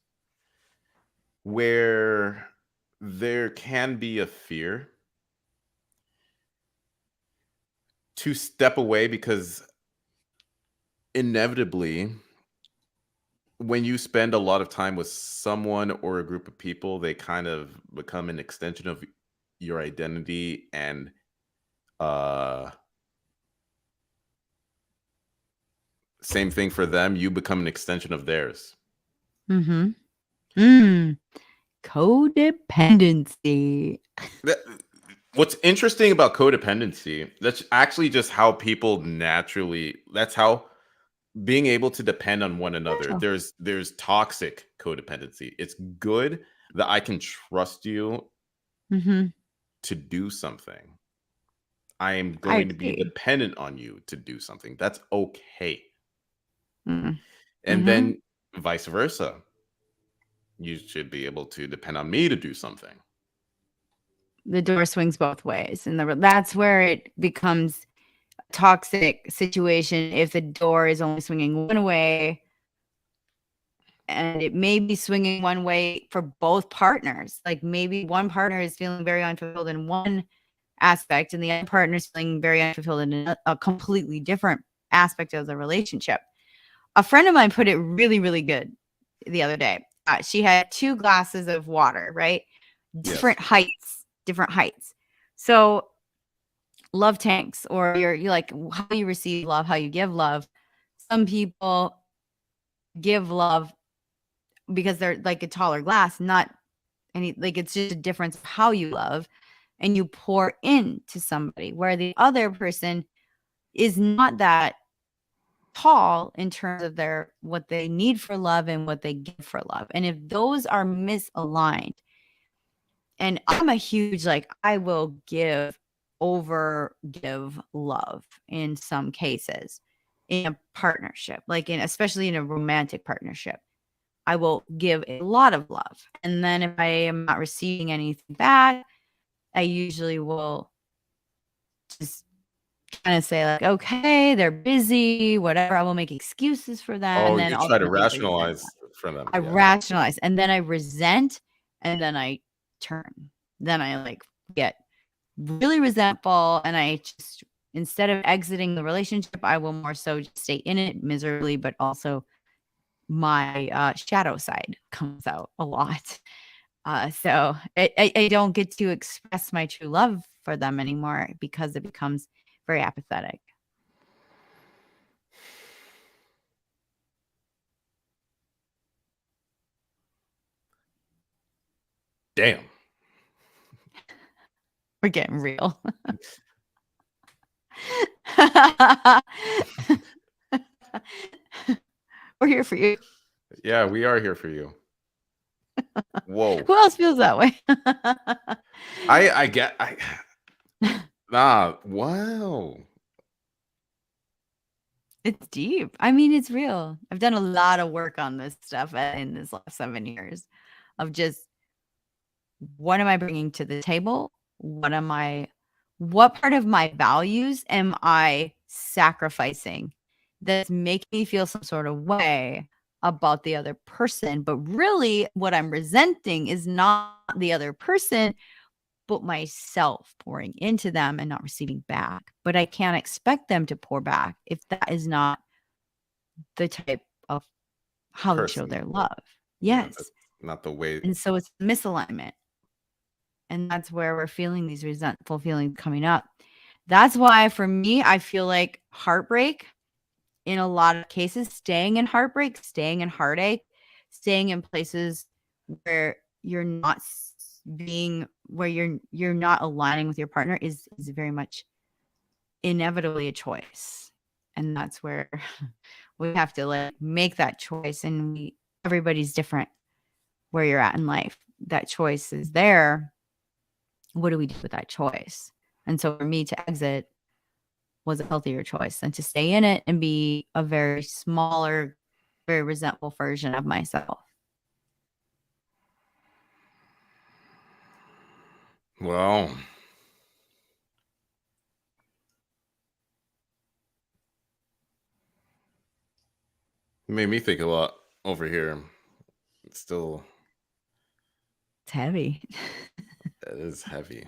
where there can be a fear to step away, because inevitably, when you spend a lot of time with someone or a group of people, they kind of become an extension of your identity, and same thing for them. You become an extension of theirs. Codependency. What's interesting about codependency, that's actually just how people naturally, that's how being able to depend on one another. There's toxic codependency. It's good that I can trust you to do something. I am going to be dependent on you to do something. That's okay. And then vice versa. You should be able to depend on me to do something. The door swings both ways. And that's where it becomes a toxic situation if the door is only swinging one way. and it may be swinging one way for both partners. Like maybe one partner is feeling very unfulfilled in one aspect and the other partner is feeling very unfulfilled in a completely different aspect of the relationship. A friend of mine put it really, really good the other day. She had 2 glasses of water, right? Different heights. So love tanks, or you're like how you receive love, how you give love. Some people give love because they're like a taller glass, not any, like it's just a difference of how you love and you pour into somebody, where the other person is not that tall in terms of their what they need for love and what they give for love. And if those are misaligned, and I'm a huge, like, I will give love in some cases in a partnership, like especially in a romantic partnership. I will give a lot of love. And then if I am not receiving anything back, I usually will just kind of say like, okay, they're busy, whatever. I will make excuses for them. Oh, And then you try to ultimately resent rationalize them. for them. I Yeah. rationalize, and then I resent, and then I turn. Then I like get really resentful, and I just, instead of exiting the relationship, I will more so just stay in it miserably, but also my shadow side comes out a lot. So I don't get to express my true love for them anymore because it becomes very apathetic. Damn. We're getting real. We're here for you. Yeah, we are here for you. Whoa. Who else feels that way? I get wow. It's deep. I mean, it's real. I've done a lot of work on this stuff in this last 7 years of just, what am I bringing to the table? What part of my values am I sacrificing that's making me feel some sort of way about the other person? But really, what I'm resenting is not the other person, but myself pouring into them and not receiving back. But I can't expect them to pour back if that is not the type of how they show their love. Yeah, Yes. that's not the way. And so it's misalignment. And that's where we're feeling these resentful feelings coming up. That's why for me, I feel like heartbreak, in a lot of cases, staying in heartbreak, staying in heartache, staying in places where you're not you're not aligning with your partner is very much inevitably a choice. And that's where we have to like make that choice. And everybody's different where you're at in life. That choice is there. What do we do with that choice? And so for me to exit was a healthier choice than to stay in it and be a very smaller, very resentful version of myself. Well, it made me think a lot over here. It's still, It's heavy. it is heavy.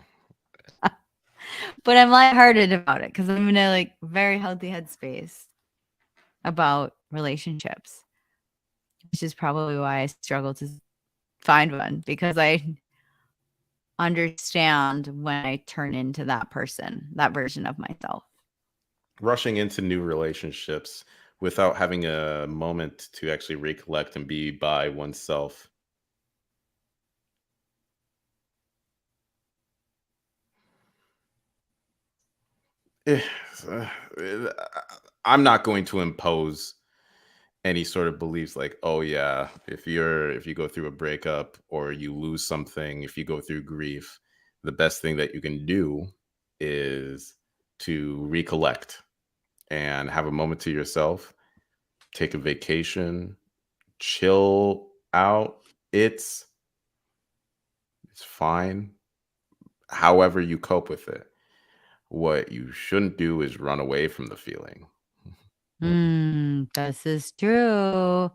But I'm lighthearted about it because I'm in a like very healthy headspace about relationships, which is probably why I struggle to find one, because I understand when I turn into that person, that version of myself. Rushing into new relationships without having a moment to actually recollect and be by oneself. Eh, I'm not going to impose any sort of beliefs like, oh yeah, if you go through a breakup or you lose something, if you go through grief, the best thing that you can do is to recollect and have a moment to yourself, take a vacation, chill out. It's fine however you cope with it. What you shouldn't do is run away from the feeling. This is true.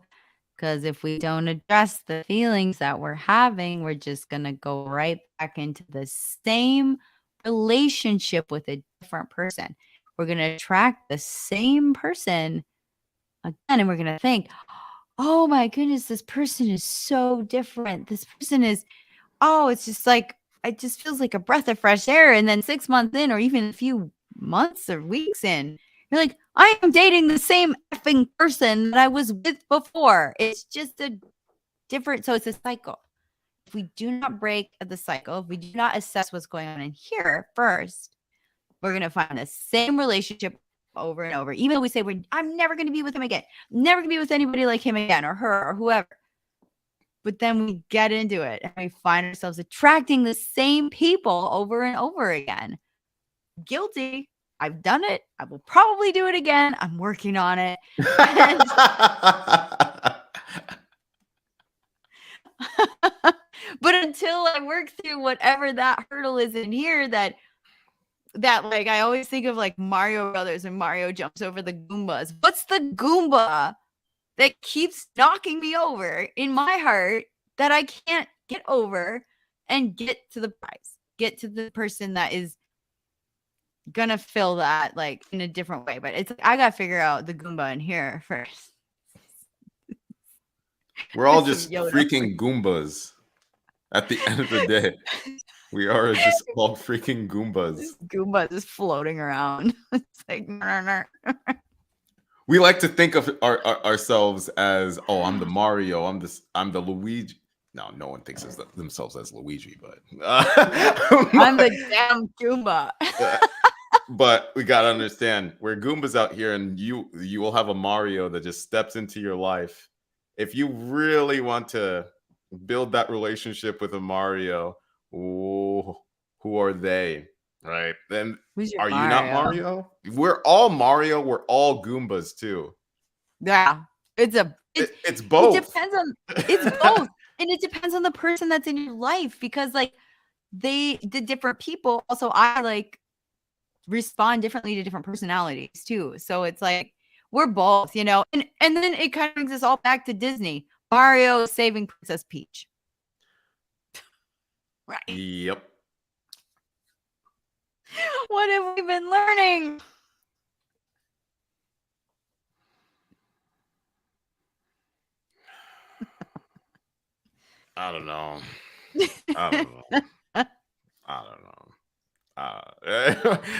Because if we don't address the feelings that we're having, we're just going to go right back into the same relationship with a different person. We're going to attract the same person again, and we're going to think, oh my goodness, this person is so different. This person is, it's just like, it just feels like a breath of fresh air. And then 6 months in, or even a few months or weeks in, you're like, I am dating the same effing person that I was with before. It's just a different, so it's a cycle. If we do not break the cycle, if we do not assess what's going on in here first, we're going to find the same relationship over and over. Even though we say, I'm never going to be with him again, never going to be with anybody like him again, or her, or whoever. But then we get into it and we find ourselves attracting the same people over and over again. Guilty. I've done it. I will probably do it again. I'm working on it. But until I work through whatever that hurdle is in here, that like I always think of like Mario Brothers and Mario jumps over the Goombas. What's the Goomba that keeps knocking me over in my heart that I can't get over and get to the prize, get to the person that is gonna fill that like in a different way? But it's like, I gotta figure out the Goomba in here first. We're all just freaking Goombas at the end of the day. We are just all freaking Goombas. This Goomba just floating around. It's like, we like to think of ourselves as, I'm the Mario, I'm the Luigi. No one thinks of themselves as Luigi, but I'm the damn Goomba. But we gotta understand, we're Goombas out here, and you will have a Mario that just steps into your life. If you really want to build that relationship with a Mario, who are they? Right? Then are you not Mario? We're all Mario. We're all Goombas too. Yeah, it's both. It depends on it's both, and it depends on the person that's in your life, because like the different people. Also, I like respond differently to different personalities too. So it's like we're both, and then it kind of brings us all back to Disney. Mario saving Princess Peach. Right. Yep. What have we been learning? I don't know.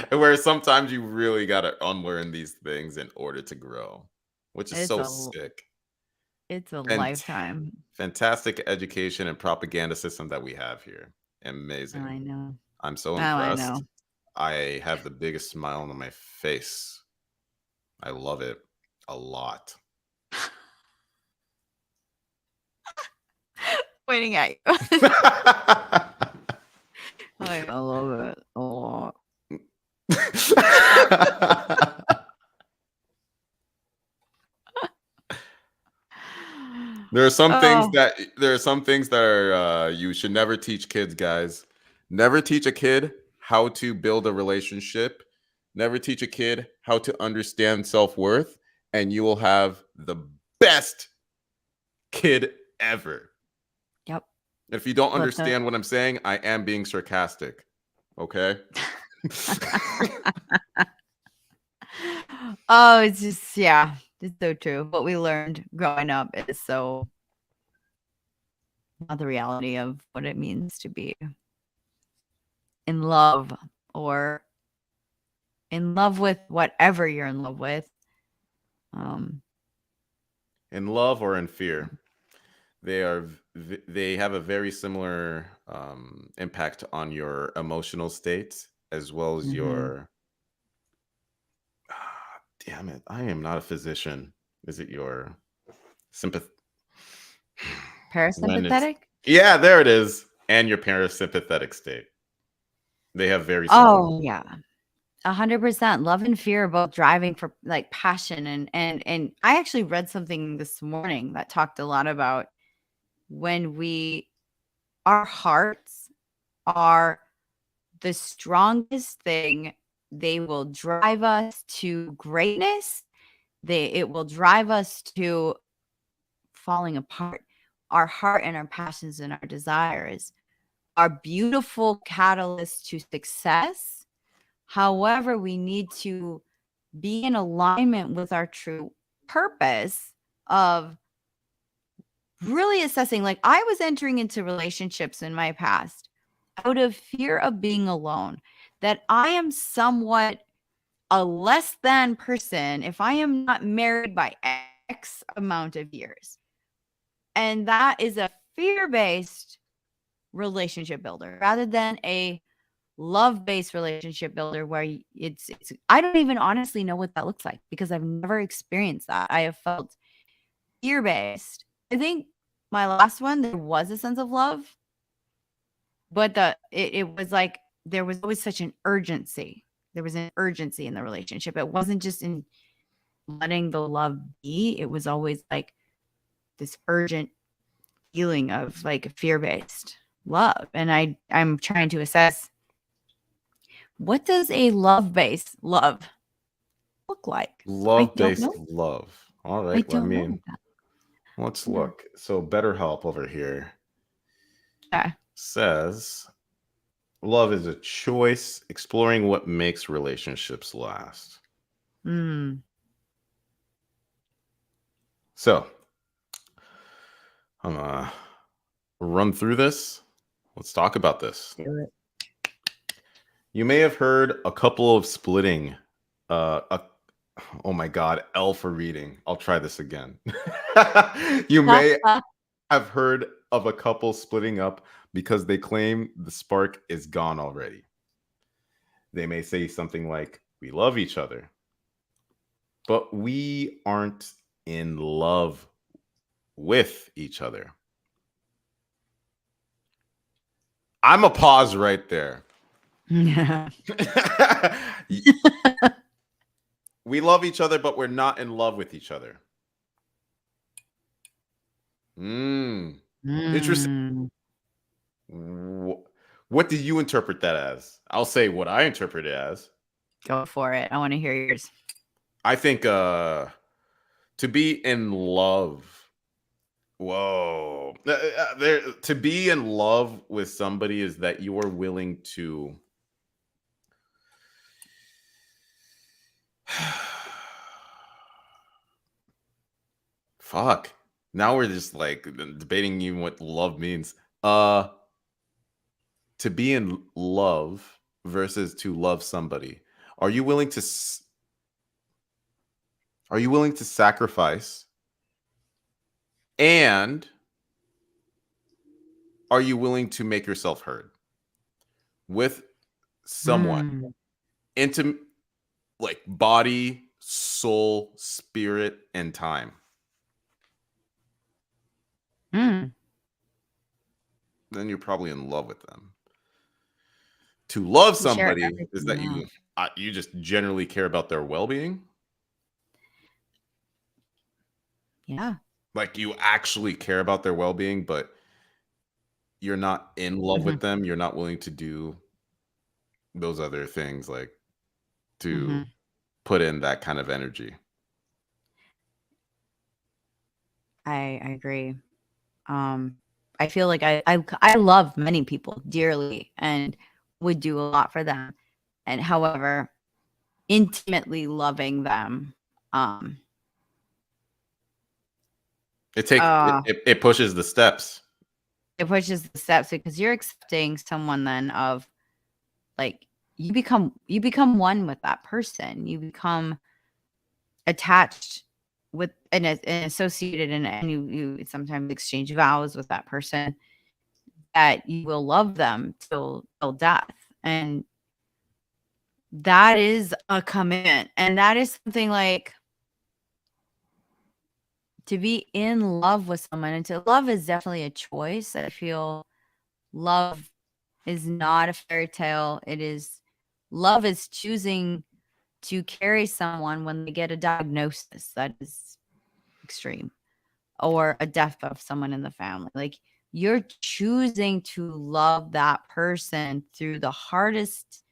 Where sometimes you really got to unlearn these things in order to grow, which is sick. It's a lifetime. Fantastic education and propaganda system that we have here. Amazing. I know. I'm so impressed. I have the biggest smile on my face. I love it a lot. Pointing at you. I love it a lot. There are some things that are you should never teach kids, guys. Never teach a kid how to build a relationship. Never teach a kid how to understand self-worth, and you will have the best kid ever. Yep. If you don't understand what I'm saying, I am being sarcastic. Okay? It's just, yeah, it's so true. What we learned growing up is so not the reality of what it means to be in love, or in love with whatever you're in love with. In love or in fear. They have a very similar impact on your emotional state, as well as your damn it, I am not a physician. Is it your parasympathetic? Yeah, there it is. And your parasympathetic state. They have very similar. Oh yeah, 100%. Love and fear are both driving for like passion, and I actually read something this morning that talked a lot about when our hearts are the strongest thing. They will drive us to greatness. It will drive us to falling apart. Our heart and our passions and our desires are beautiful catalysts to success. However, we need to be in alignment with our true purpose of really assessing. Like, I was entering into relationships in my past out of fear of being alone, that I am somewhat a less than person if I am not married by X amount of years. And that is a fear-based relationship builder rather than a love-based relationship builder where it's I don't even honestly know what that looks like because I've never experienced that. I have felt fear-based. I think my last one, there was a sense of love, but it was like there was always such an urgency. There was an urgency in the relationship. It wasn't just in letting the love be. It was always like this urgent feeling of like fear-based love. And I'm trying to assess, what does a love-based love look like? I don't Love-based know. love. All I right. don't know that. Let's Yeah. look. So BetterHelp over here Yeah. says love is a choice, exploring what makes relationships last. Mm. So I'm gonna run through this. Let's talk about this. Do it. You may have heard a couple of splitting. Oh my God, L for reading. I'll try this again. You may have heard of a couple splitting up because they claim the spark is gone already. They may say something like, "We love each other," but we aren't in love with each other. I'm a pause right there. Yeah. We love each other, but we're not in love with each other. Interesting. What do you interpret that as? I'll say what I interpret it as. Go for it. I want to hear yours. I think to be in love. Whoa. To be in love with somebody is that you are willing to fuck. Now we're just like debating even what love means. To be in love versus to love somebody. Are you willing to sacrifice? And are you willing to make yourself heard with someone? Intimate, like body, soul, spirit, and time. Then you're probably in love with them. To love somebody is that you just generally care about their well-being. Yeah. Like you actually care about their well-being, but you're not in love with them. You're not willing to do those other things, like to put in that kind of energy. I agree. I feel like I love many people dearly and would do a lot for them. And however, intimately loving them, it pushes the steps. It pushes the steps because you're accepting someone then of like you become one with that person. You become attached with and associated and you sometimes exchange vows with that person that you will love them till death. And that is a commitment. And that is something like to be in love with someone. And to love is definitely a choice. I feel love is not a fairy tale. Love is choosing to carry someone when they get a diagnosis that is extreme or a death of someone in the family. Like you're choosing to love that person through the hardest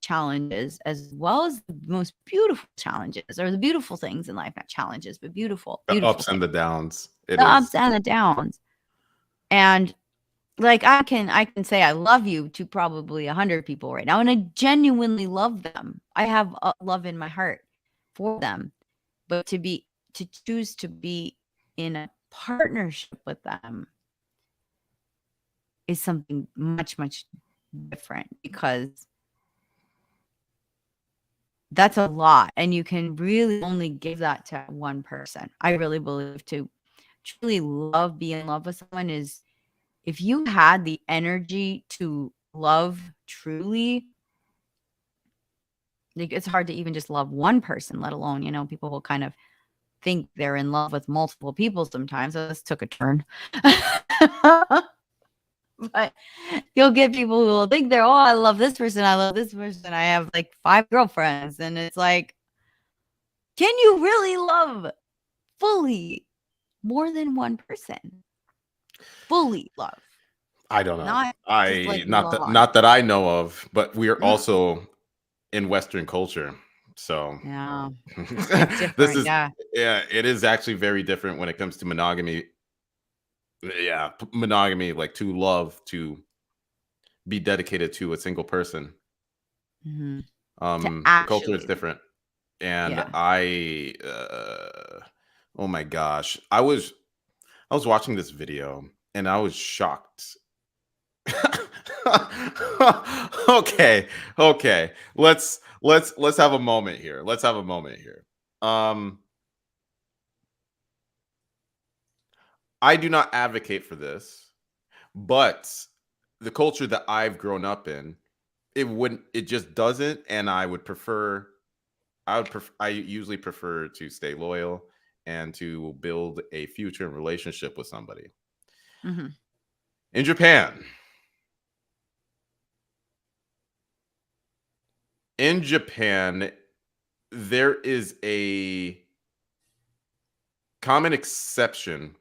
challenges as well as the most beautiful challenges, or the beautiful things in life, not challenges, but beautiful The ups things, and the downs. It the is. ups and the downs. And like I can say I love you to probably 100 people right now, and I genuinely love them. I have love in my heart for them, but to choose to be in a partnership with them is something much, much different, because that's a lot, and you can really only give that to one person. I really believe to truly be in love with someone is, if you had the energy to love truly, like, it's hard to even just love one person, let alone, people will kind of think they're in love with multiple people sometimes. So this took a turn. But you'll get people who will think they're, oh, I love this person, I love this person, I have like 5 girlfriends. And it's like, can you really love fully more than one person? Fully love. I don't know. Not just like Not that I know of, but we are Mm. also in Western culture. So Yeah. this Different, is yeah. it is actually very different when it comes to monogamy. Yeah, monogamy, like to love, to be dedicated to a single person. Mhm. To The culture is actually, different. And yeah. oh my gosh, I was watching this video and I was shocked. Okay, okay. Let's have a moment here. Let's have a moment here. I do not advocate for this, but the culture that I've grown up in, it just doesn't, and I usually prefer to stay loyal and to build a future relationship with somebody. Mhm. In Japan, there is a common exception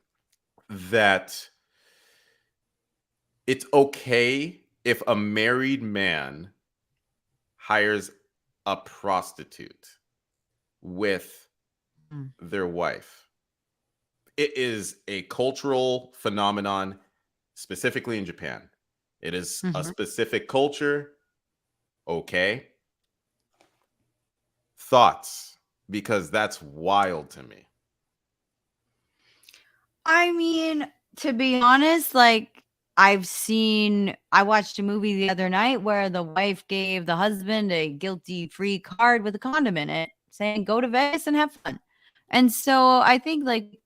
that it's okay if a married man hires a prostitute with Mm. their wife. It is a cultural phenomenon, specifically in Japan. It is a Mhm. specific culture. Okay. Thoughts? Because that's wild to me. I mean, to be honest, like, I watched a movie the other night where the wife gave the husband a guilty-free card with a condom in it, saying, "Go to Vegas and have fun." And so I think, like,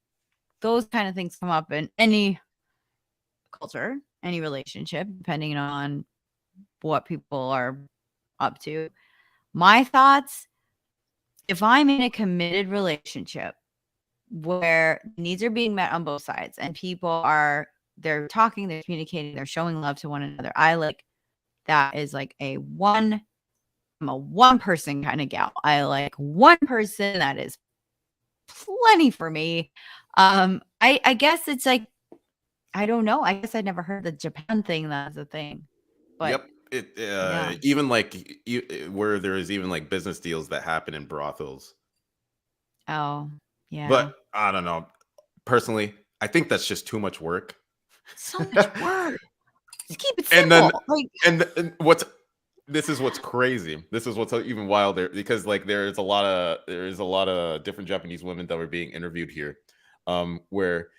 those kind of things come up in any culture, any relationship, depending on what people are up to. My thoughts, if I'm in a committed relationship where needs are being met on both sides and they're talking, they're communicating, they're showing love to one another, that is like I'm a one person kind of gal. I like one person. That is plenty for me. I guess it's like, I don't know. I guess I'd never heard the Japan thing. That's a thing, but Yep. yeah. Even like where there is even like business deals that happen in brothels. Oh, But yeah. I don't know. Personally, I think that's just too much work. So much work. Just keep it And then simple. Like, and this is what's crazy. This is what's even wilder, because like there is a lot of different Japanese women that were being interviewed here. Where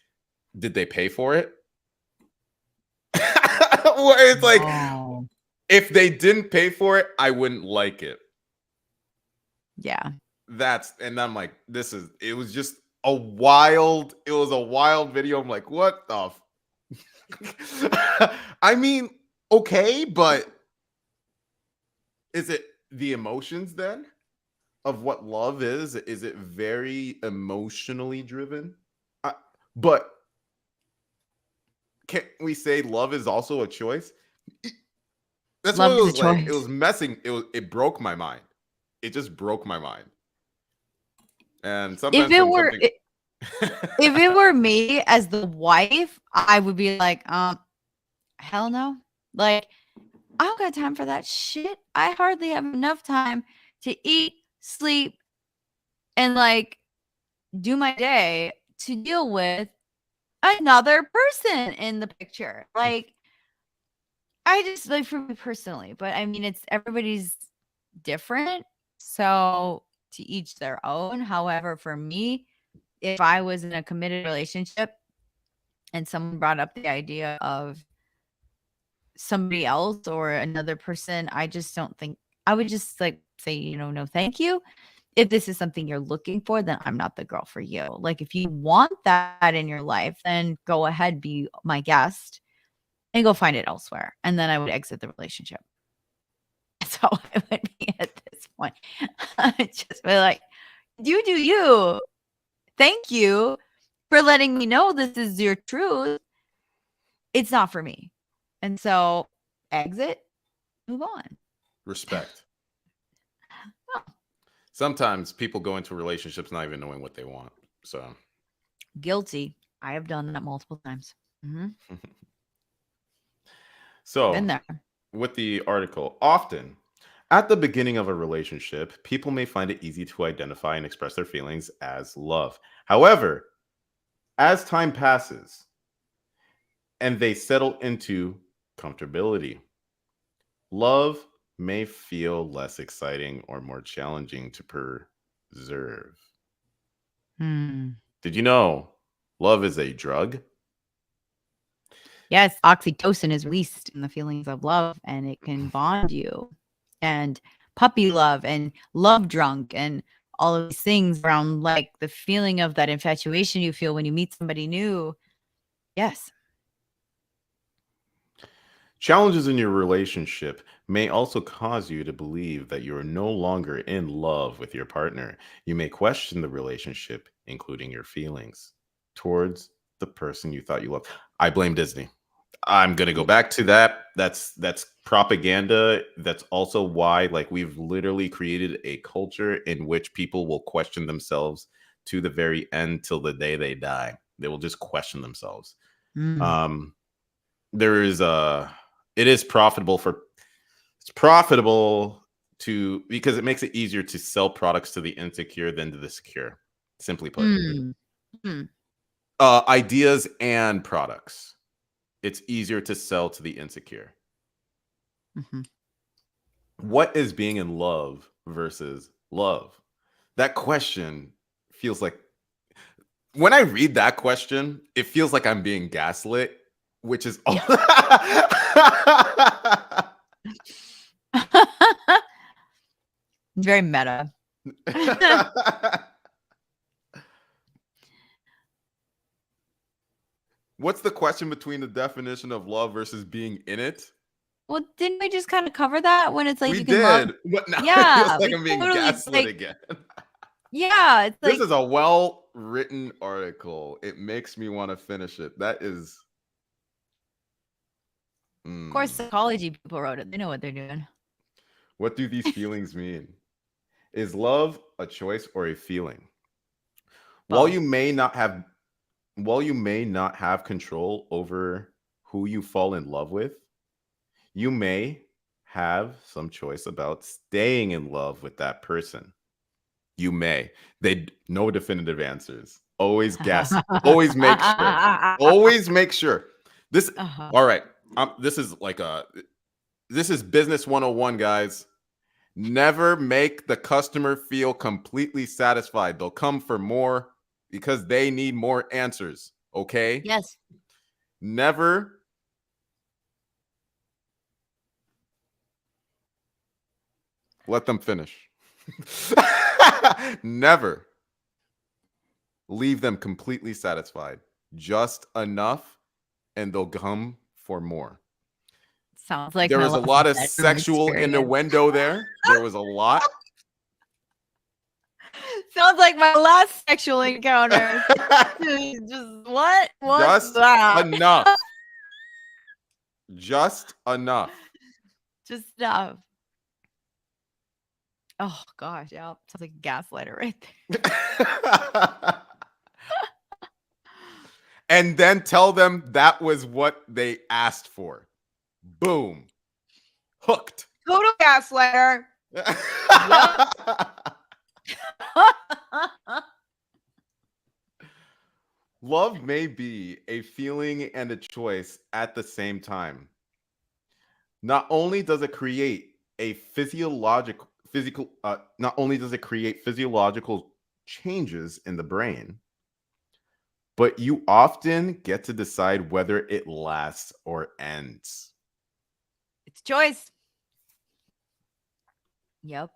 did they pay for it? Where it's like, oh, if they didn't pay for it, I wouldn't like it. yeah. And I'm like, it was just it was a wild video. I'm like, what the I mean, okay, but is it the emotions then of what love is? Is it very emotionally driven? But can we say love is also a choice? That's what Love it is a was like. It choice. was messing. It broke my mind. It just broke my mind. And If sometimes it when were something if it were me as the wife, I would be like, hell no. Like, I don't got time for that shit. I hardly have enough time to eat, sleep, and like do my day to deal with another person in the picture. Like, I just like for me personally, but I mean, it's everybody's different. So to each their own. However, for me, if I was in a committed relationship and someone brought up the idea of somebody else or another person, I just don't think I would just like say, no, thank you. If this is something you're looking for, then I'm not the girl for you. Like, if you want that in your life, then go ahead, be my guest and go find it elsewhere. And then I would exit the relationship. That's how I would be at this point. Just be like, you do you. Thank you for letting me know this is your truth. It's not for me. And so exit, move on. Respect. Oh. Sometimes people go into relationships not even knowing what they want. So Guilty. I have done that multiple times. Mm-hmm. So Been there. with the article, often at the beginning of a relationship, people may find it easy to identify and express their feelings as love. However, as time passes and they settle into comfortability, love may feel less exciting or more challenging to preserve. Did you know love is a drug? Yes, oxytocin is released in the feelings of love, and it can bond you. And puppy love and love drunk and all of these things around like the feeling of that infatuation you feel when you meet somebody new. Yes. Challenges in your relationship may also cause you to believe that you are no longer in love with your partner. You may question the relationship, including your feelings towards the person you thought you loved. I blame Disney. I'm going to go back to that. That's propaganda. That's also why like we've literally created a culture in which people will question themselves to the very end till the day they die. They will just question themselves. There is it's profitable to because it makes it easier to sell products to the insecure than to the secure, simply put. Ideas and products, it's easier to sell to the insecure. What is being in love versus love? That question feels like when I read that question, it feels like I'm being gaslit, which is all. Very meta. What's the question between the definition of love versus being in it? Well, didn't we just kind of cover that when it's like We you can love? did, but now it Yeah, feels like we I'm being totally gaslit like again. yeah, it's This like is a well-written article. It makes me want to finish it. That is of course psychology people wrote it. They know what they're doing. What do these feelings mean? Is love a choice or a feeling? While Both. you may not have control over who you fall in love with, you may have some choice about staying in love with that person. You may. They no definitive answers. Always guess. Always make sure. Always make sure. This all right. This is business 101, guys. Never make the customer feel completely satisfied. They'll come for more because they need more answers. Okay? Yes. Never let them finish. Never leave them completely satisfied. Just enough, and they'll come for more. Sounds like There my was a last lot of bedroom sexual experience. innuendo there. There was a lot. Sounds like my last sexual encounter. Just what? What's Just that? enough. Just enough. Just enough. Oh gosh, yeah. Sounds like a gaslighter right there. And then tell them that was what they asked for. Boom. Hooked. Total gaslighter. Love may be a feeling and a choice at the same time. Not only does it create a not only does it create physiological changes in the brain, but you often get to decide whether it lasts or ends. It's choice. Yep.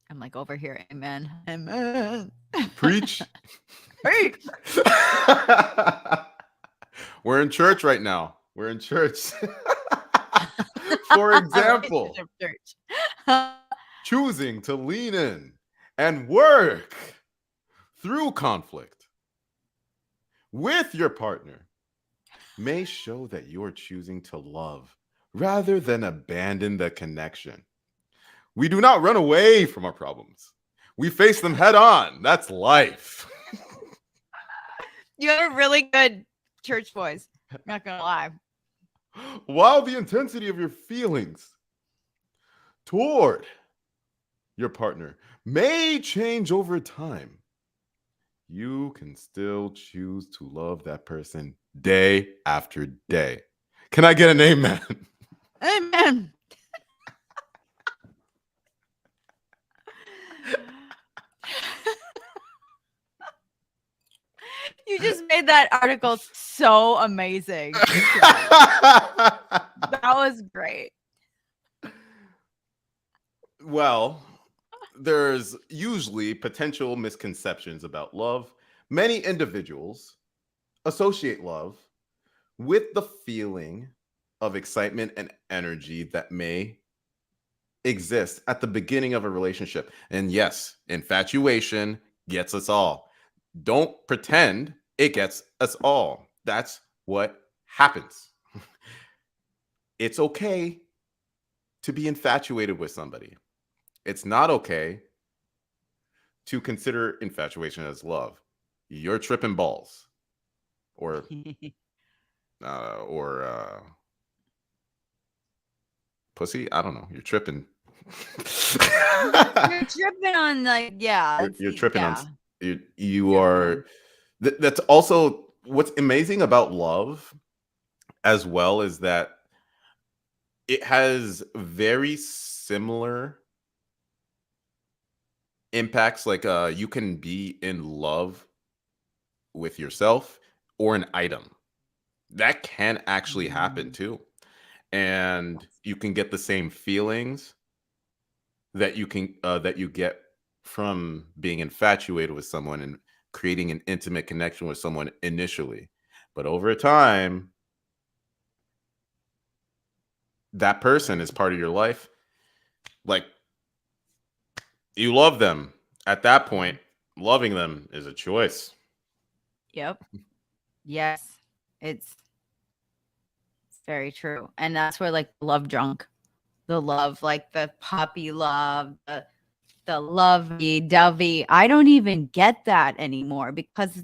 I'm like over here. Amen. Amen. Preach. Preach. We're in church right now. We're in church. For example, choosing to lean in and work through conflict with your partner may show that you're choosing to love rather than abandon the connection. We do not run away from our problems. We face them head on. That's life. You have a really good church voice. Not gonna lie. While the intensity of your feelings toward your partner may change over time, you can still choose to love that person day after day. Can I get an amen? Amen. You just made that article so amazing. That was great. Well, there's usually potential misconceptions about love. Many individuals associate love with the feeling of excitement and energy that may exist at the beginning of a relationship. And yes, infatuation gets us all. Don't pretend it gets us all. That's what happens. It's okay to be infatuated with somebody. It's not okay to consider infatuation as love. You're tripping balls, or pussy. I don't know. You're tripping. You're tripping on You're tripping yeah. on. You are. That's also what's amazing about love, as well, is that it has very similar impacts. Like you can be in love with yourself or an item. That can actually happen too. And you can get the same feelings that you get from being infatuated with someone and creating an intimate connection with someone initially. But over time, that person is part of your life. Like, you love them. At that point, loving them is a choice. Yep. Yes. It's very true. And that's where like love drunk, the love, like the puppy love, the lovey-dovey. I don't even get that anymore because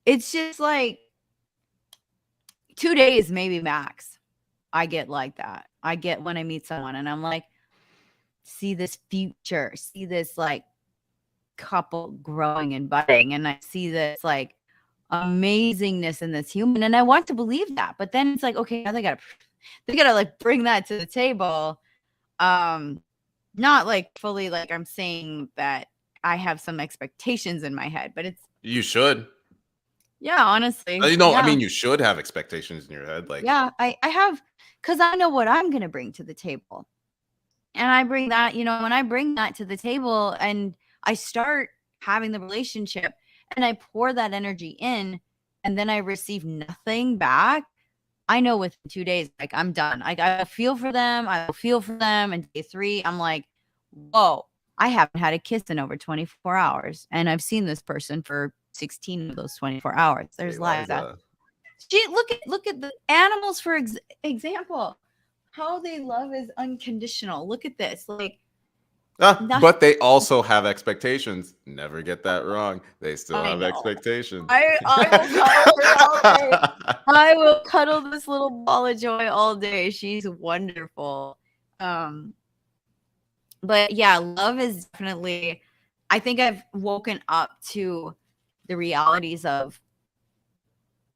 it's just like 2 days maybe max. I get like that. I get when I meet someone and I'm like, see this future, see this like couple growing and budding, and I see this like amazingness in this human, and I want to believe that. But then it's like, okay, now they gotta like bring that to the table. Not like fully like I'm saying that I have some expectations in my head, but it's You should. yeah, honestly. I Yeah. mean, you should have expectations in your head. Like, Yeah, I have, because I know what I'm gonna bring to the table. And I bring that, when I bring that to the table and I start having the relationship and I pour that energy in and then I receive nothing back, I know within 2 days, like I'm done. I feel for them. I will feel for them. And day 3, I'm like, whoa, I haven't had a kiss in over 24 hours. And I've seen this person for 16 of those 24 hours. There's Liza. Look at the animals, for example. How they love is unconditional. Look at this. Like, Not, But they also have expectations. Never get that wrong. They still I have know. expectations. I will cuddle her all day. I will cuddle this little ball of joy all day. She's wonderful. But yeah, love is definitely, I think I've woken up to the realities of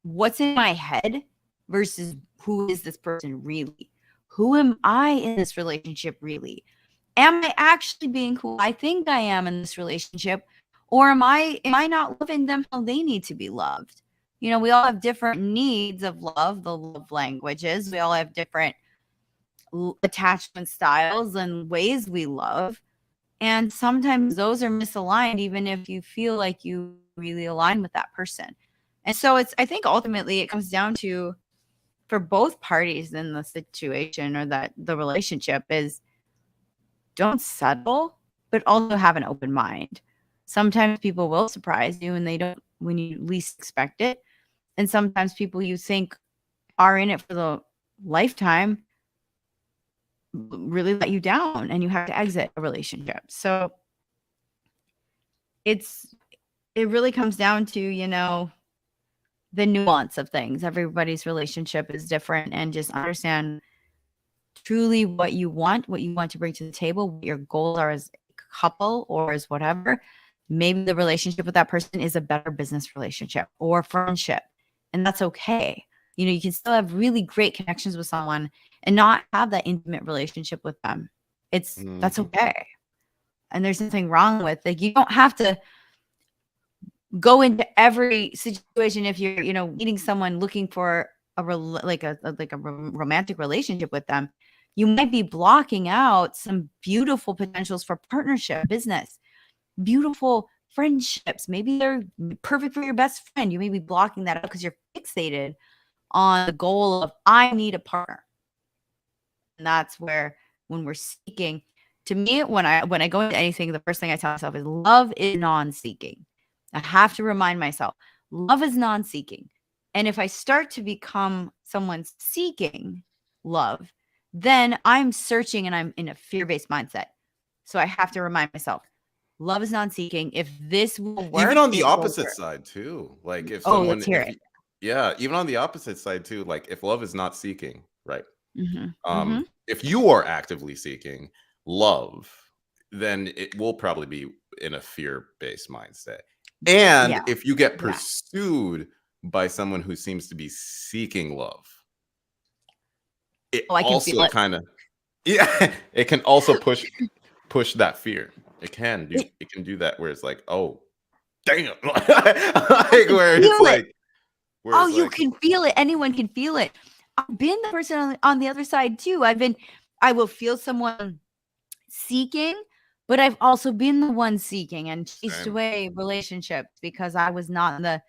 what's in my head versus who is this person really? Who am I in this relationship really? Am I actually being who I think I am in this relationship? Or am I not loving them how they need to be loved? You know, we all have different needs of love, the love languages. We all have different attachment styles and ways we love. And sometimes those are misaligned, even if you feel like you really align with that person. And so I think ultimately it comes down to, for both parties in the situation or that the relationship is, don't settle, but also have an open mind. Sometimes people will surprise you and they don't when you least expect it. And sometimes people you think are in it for the lifetime really let you down and you have to exit a relationship. So it really comes down to, the nuance of things. Everybody's relationship is different, and just understand truly what you want to bring to the table, what your goals are as a couple or as whatever. Maybe the relationship with that person is a better business relationship or friendship, and that's okay. You can still have really great connections with someone and not have that intimate relationship with them. That's okay. And there's nothing wrong with it. You don't have to go into every situation if you're, meeting someone looking for a romantic relationship with them. You might be blocking out some beautiful potentials for partnership, business, beautiful friendships. Maybe they're perfect for your best friend. You may be blocking that out because you're fixated on the goal of, I need a partner. And that's where, when we're seeking, to me, when I go into anything, the first thing I tell myself is love is non-seeking. I have to remind myself, love is non-seeking. And if I start to become someone seeking love, then I'm searching and I'm in a fear-based mindset. So I have to remind myself, love is non-seeking. If this will work, Even on the it will opposite work. side too. Like if Oh, someone, let's hear it. yeah, even on the opposite side too. Like if love is not seeking, right? Mm-hmm. If you are actively seeking love, then it will probably be in a fear-based mindset. And Yeah. if you get Yeah. pursued by someone who seems to be seeking love, it Oh, I can also feel it. kind of, yeah, it can also push that fear. It can do that where it's like, oh, damn, like where it's Feel it. like, Oh, you can feel it. Anyone can feel it. I've been the person on the other side too. I will feel someone seeking, but I've also been the one seeking and chased Same. away relationships because I was not in the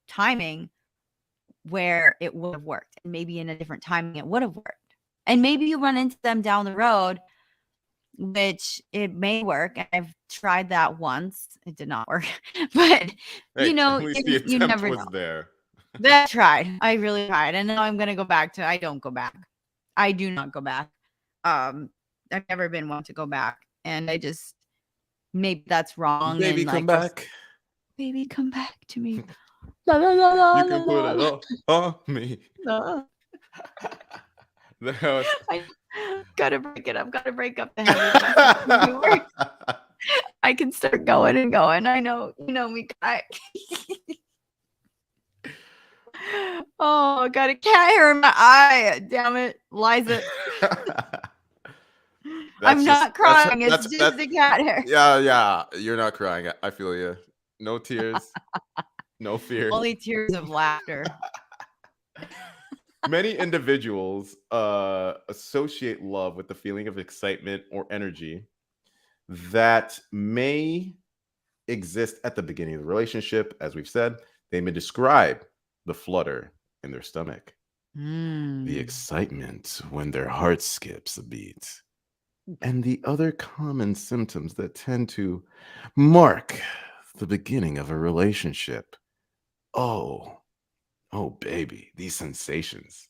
timing where it would have worked. And maybe in a different timing it would have worked. And maybe you run into them down the road, which it may work. And I've tried that once. It did not work. But Hey, at least the you attempt never was know. there. That tried. I really tried. And now I'm gonna go back to I don't go back. I do not go back. I've never been one to go back. And I just, maybe that's wrong. Baby, And come like, back. baby, come back to me. La, la, la, la, You la, can put it la, all on me. la. That was- I gotta break it up. Gotta break up the heavy. I can start going and going. I know, you know me, Kai. Oh, I got a cat hair in my eye. Damn it, Liza. I'm not crying. It's just the cat hair. Yeah. You're not crying. I feel you. No tears. No fear. Only tears of laughter. Many individuals associate love with the feeling of excitement or energy that may exist at the beginning of the relationship. As we've said, they may describe the flutter in their stomach, the excitement when their heart skips a beat, and the other common symptoms that tend to mark the beginning of a relationship. Oh, baby, these sensations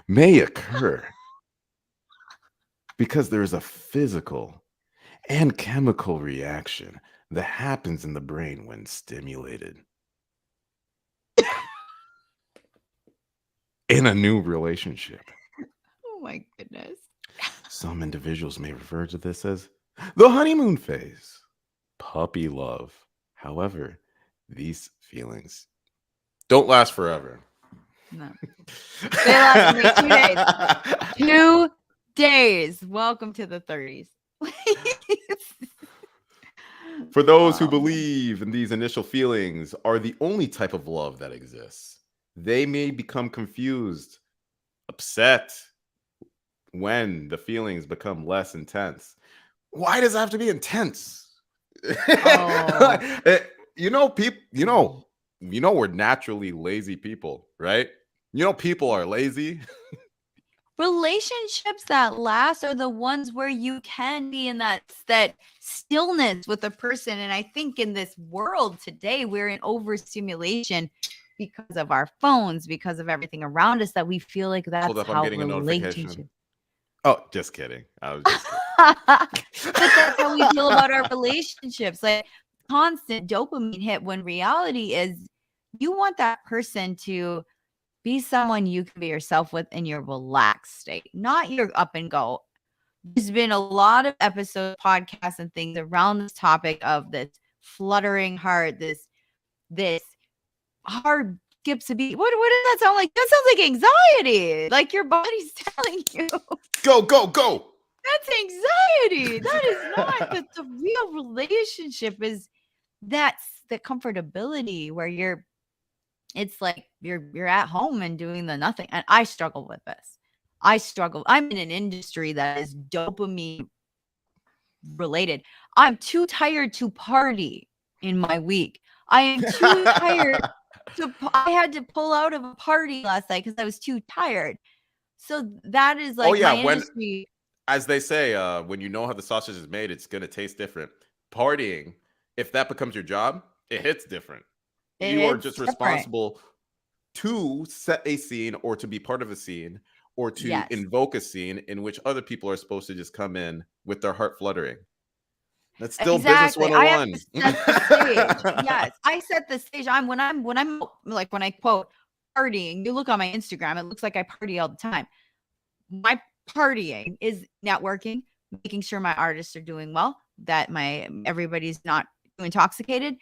may occur because there is a physical and chemical reaction that happens in the brain when stimulated. In a new relationship. Oh my goodness. Some individuals may refer to this as the honeymoon phase, puppy love. However, these feelings don't last forever. No. They last only 2 days. 2 days. Welcome to the 30s. For those who Oh, believe in these initial feelings are the only type of love that exists, they may become confused, upset when the feelings become less intense. Why does it have to be intense? Oh. People, we're naturally lazy people, right? People are lazy. Relationships that last are the ones where you can be in that stillness with a person. And I think in this world today, we're in overstimulation because of our phones, because of everything around us, that we feel like that's Hold up, I'm how getting a notification. relationships. Oh, just kidding. I was just kidding. But that's how we feel about our relationships, like constant dopamine hit, when reality is you want that person to be someone you can be yourself with in your relaxed state, not your up and go. There's been a lot of episodes, podcasts, and things around this topic of this fluttering heart, this hard skips a beat. What does that sound like? That sounds like anxiety. Like your body's telling you, Go, go, go. that's anxiety. That is not the real relationship. Is that's the comfortability where it's like you're at home and doing the nothing. And I struggle with this. I'm in an industry that is dopamine related. I'm too tired to party in my week. I am too tired I had to pull out of a party last night because I was too tired. So that is like my industry. As they say, when you know how the sausage is made, it's going to taste different. Partying, if that becomes your job, it hits different. You are just responsible to set a scene or to be part of a scene or to invoke a scene in which other people are supposed to just come in with their heart fluttering. That's still business 101. I have to set the stage. Yes, I set the stage. When I'm like, when I quote partying, you look on my Instagram, it looks like I party all the time. My partying is networking, making sure my artists are doing well, that everybody's not too intoxicated,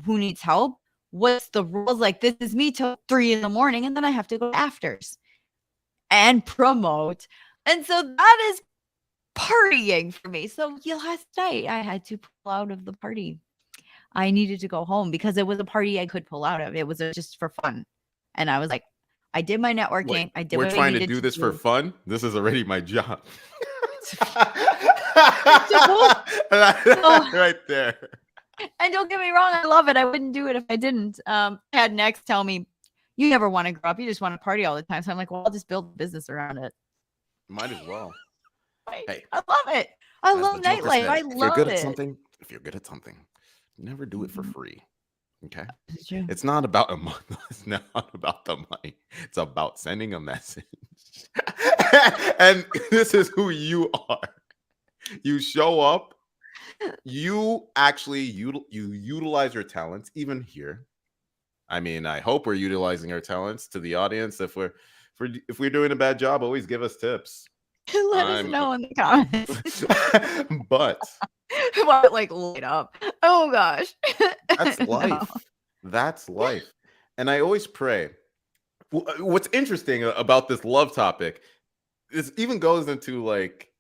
who needs help, what's the rules, like this is me till 3 a.m, and then I have to go afters and promote. And so that is partying for me. So last night I had to pull out of the party. I needed to go home because it was a party I could pull out of. It was just for fun. And I was like, I did my networking. Wait, I did. We're trying to do this for fun. This is already my job. Right there. And don't get me wrong, I love it. I wouldn't do it if I didn't. I had Next tell me, you never want to grow up. You just want to party all the time. So I'm like, well, I'll just build a business around it. Might as well. Hey, I love it. I love nightlife. I love it. If you're good at something, never do it for free. Okay. It's not about it's not about the money. It's about sending a message. And this is who you are. You show up. You actually you utilize your talents, even here. I mean, I hope we're utilizing our talents to the audience. If we're doing a bad job, always give us tips. Let us know in the comments. But what, like, light up? Oh gosh. That's life. That's life. And I always pray. What's interesting about this love topic, this even goes into like,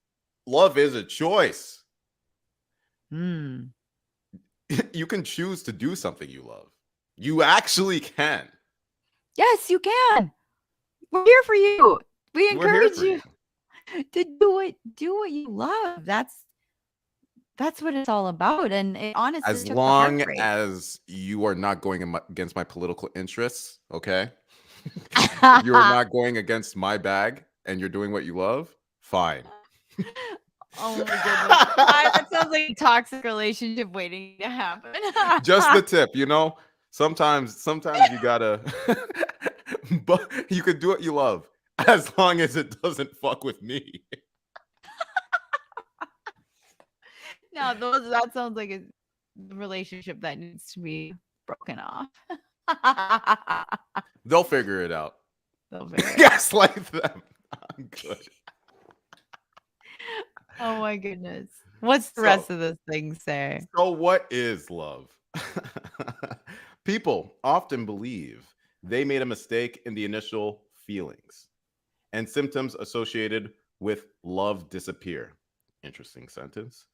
love is a choice. You can choose to do something you love. You actually can. Yes, you can. We're here for you. We encourage you to do what you love. That's what it's all about. And it honestly, as long as you are not going against my political interests, okay? You're not going against my bag and you're doing what you love, fine. Oh my goodness. That sounds like a toxic relationship waiting to happen. Just the tip, sometimes you gotta, but you could do what you love as long as it doesn't fuck with me. No, that sounds like a relationship that needs to be broken off. They'll figure it out. They'll figure it out. Gaslight them. I'm good. Oh my goodness. What's the rest of this thing say? So what is love? People often believe they made a mistake in the initial feelings, and symptoms associated with love disappear. Interesting sentence.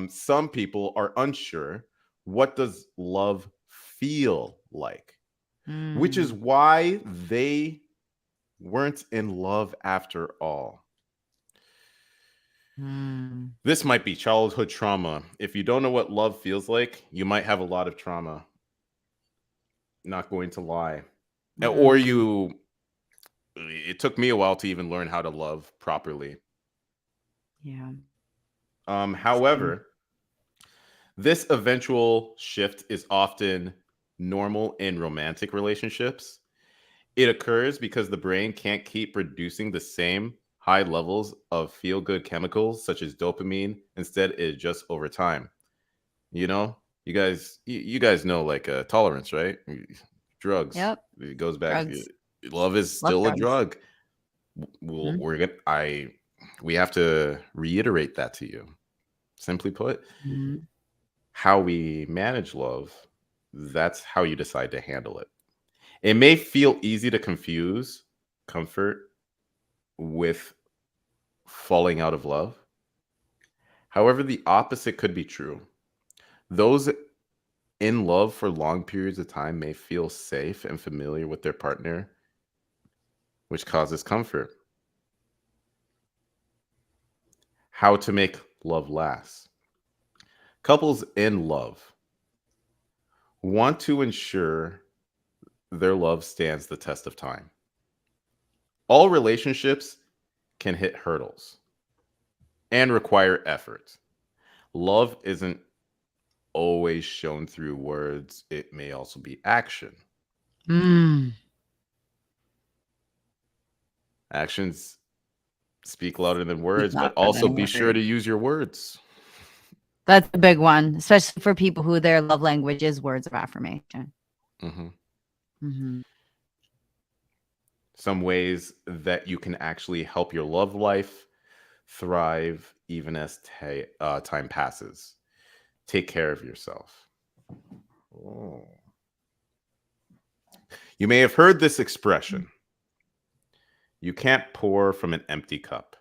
Some people are unsure, what does love feel like, which is why they weren't in love after all. This might be childhood trauma. If you don't know what love feels like, you might have a lot of trauma. Not going to lie. Or it took me a while to even learn how to love properly. Yeah. However, this eventual shift is often normal in romantic relationships. It occurs because the brain can't keep producing the same high levels of feel-good chemicals such as dopamine. Instead, it adjusts over time. You know, you guys know like tolerance, right? Drugs. Yep. It goes back. Drugs. Love is Love still a drugs. drug. We have to reiterate that to you. Simply put, how we manage love, that's how you decide to handle it. It may feel easy to confuse comfort with falling out of love. However, the opposite could be true. Those in love for long periods of time may feel safe and familiar with their partner, which causes comfort. How to make love last. Couples in love want to ensure their love stands the test of time. All relationships can hit hurdles and require effort. Love isn't always shown through words, it may also be action. Actions speak louder than words, but also be sure to use your words. That's a big one, especially for people who their love language is words of affirmation. Some ways that you can actually help your love life thrive even as time passes. Take care of yourself. You may have heard this expression. You can't pour from an empty cup.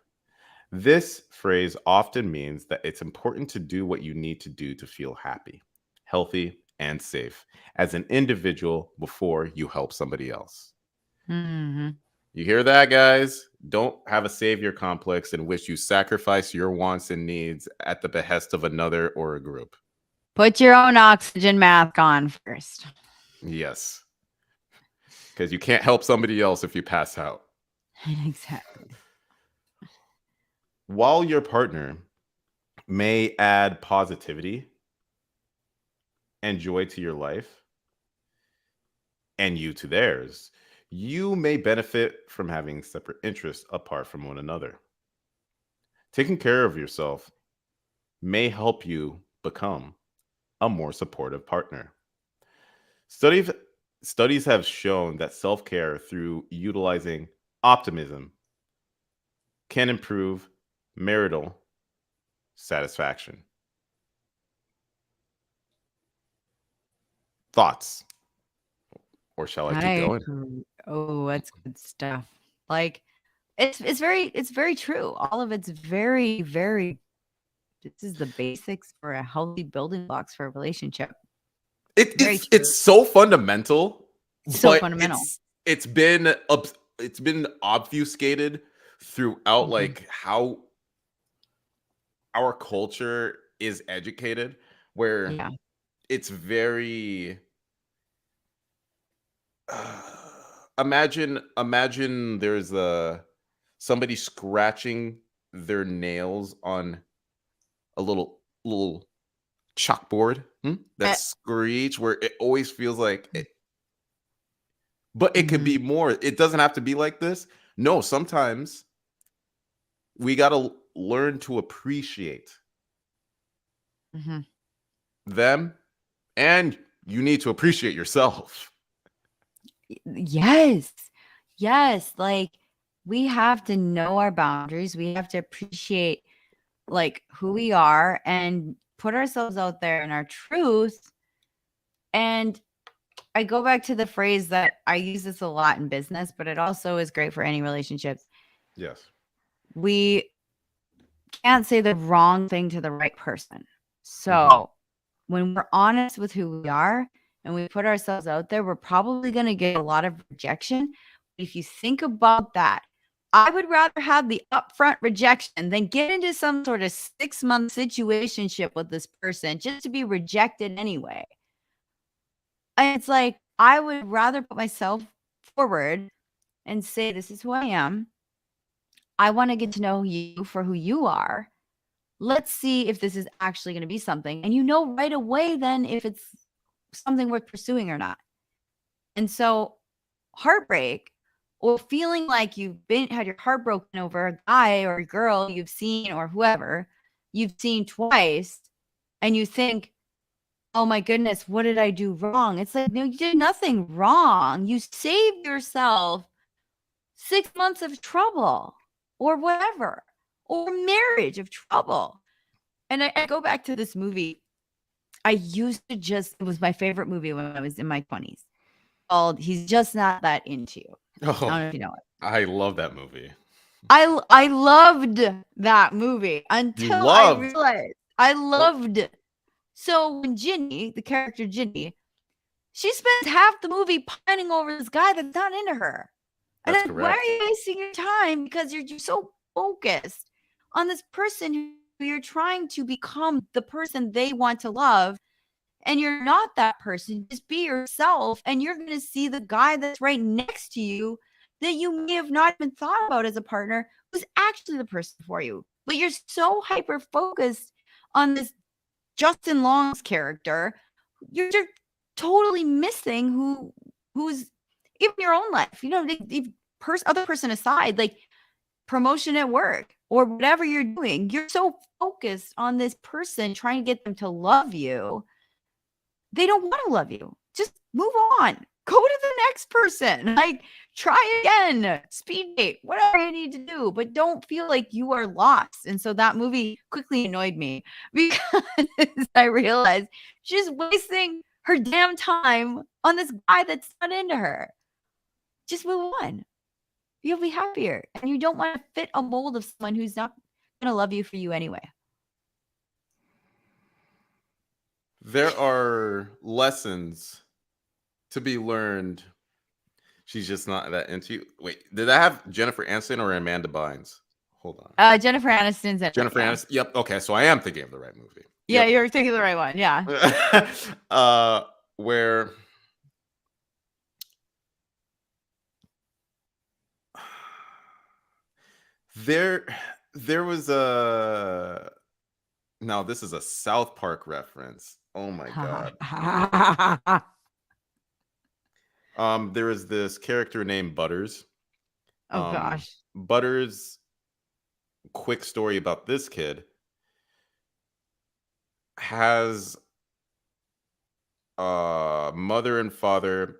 This phrase often means that it's important to do what you need to do to feel happy, healthy, and safe as an individual before you help somebody else. You hear that, guys? Don't have a savior complex in which you sacrifice your wants and needs at the behest of another or a group. Put your own oxygen mask on first. Yes. Because you can't help somebody else if you pass out. Exactly. While your partner may add positivity and joy to your life and you to theirs, you may benefit from having separate interests apart from one another. Taking care of yourself may help you become a more supportive partner. Studies have shown that self-care through utilizing optimism can improve marital satisfaction. Thoughts? Or shall I keep going? Oh, that's good stuff. Like it's very true. All of it's very, very, this is the basics for a healthy building blocks for a relationship. It's so fundamental. So fundamental. It's been obfuscated throughout like how our culture is educated, where it's very imagine there's somebody scratching their nails on a little chalkboard that screech, where it always feels like it, but it could be more. It doesn't have to be like this. No, sometimes we got to learn to appreciate Mhm. them, and you need to appreciate yourself. Yes. Yes. Like, we have to know our boundaries. We have to appreciate like who we are and put ourselves out there in our truth. And I go back to the phrase that I use this a lot in business, but it also is great for any relationships. Yes. We can't say the wrong thing to the right person. So Mhm. when we're honest with who we are and we put ourselves out there, we're probably going to get a lot of rejection. If you think about that, I would rather have the upfront rejection than get into some sort of 6-month situationship with this person just to be rejected anyway. And it's like, I would rather put myself forward and say, this is who I am. I want to get to know you for who you are. Let's see if this is actually going to be something. And you know right away then if it's something worth pursuing or not. And so heartbreak or feeling like you've had your heart broken over a guy or a girl you've seen or whoever you've seen twice, and you think, oh my goodness, what did I do wrong? It's like, no, you did nothing wrong. You saved yourself 6 months of trouble or whatever, or marriage of trouble. And I go back to this movie. I used to it was my favorite movie when I was in my 20s, called He's Just Not That Into You. I don't Oh, know if you know it. I love that movie. I loved that movie You until I loved. realized I Oh, loved. So when Ginny, the character Ginny, she spends half the movie pining over this guy that's not into her. And that's then why are correct. you wasting your time? Because you're just so focused on this person who you're trying to become the person they want to love. And you're not that person. Just be yourself. And you're going to see the guy that's right next to you that you may have not even thought about as a partner who's actually the person for you. But you're so hyper focused on this Justin Long's character. You're totally missing who's even your own life. You know, the other person aside, like promotion at work or whatever you're doing, you're so focused on this person trying to get them to love you. They don't want to love you. Just move on. Go to the next person. Like, try again. Speed date, whatever you need to do, but don't feel like you are lost. And so that movie quickly annoyed me because I realized she's wasting her damn time on this guy that's not into her. Just move on. You'll be happier. And you don't want to fit a mold of someone who's not going to love you for you anyway. There are lessons to be learned. She's just not that into you. Wait, did I have Jennifer Aniston or Amanda Bynes? Hold on. Jennifer Aniston's in it. Jennifer Yeah. Aniston. Yep. Okay, so I am thinking of the right movie. Yeah, Yep. you're thinking the right one. Yeah. Where there was a now this is a South Park reference. Oh my god. There was this character named Butters. Oh gosh. Butters, quick story about this kid, has mother and father.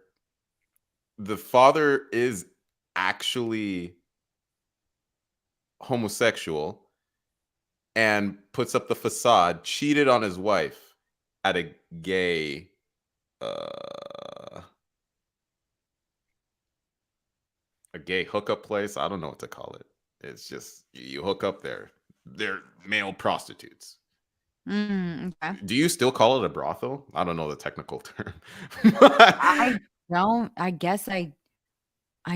The father is actually homosexual and puts up the facade, cheated on his wife at a gay hookup place. I don't know what to call it. It's just you hook up there. They're male prostitutes. Okay. Do you still call it a brothel? I don't know the technical term. I don't. I guess I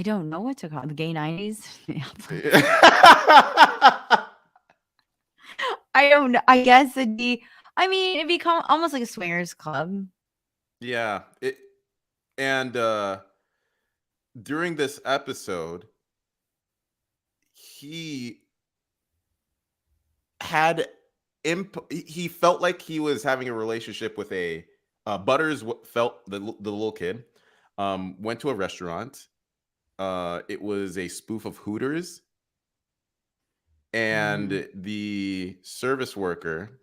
don't know what to call it. The gay 90s. I don't know. I guess it'd become almost like a swingers club. Yeah. During this episode, he had he felt like he was having a relationship with a Butters felt the little kid went to a restaurant. It was a spoof of Hooters, and the service worker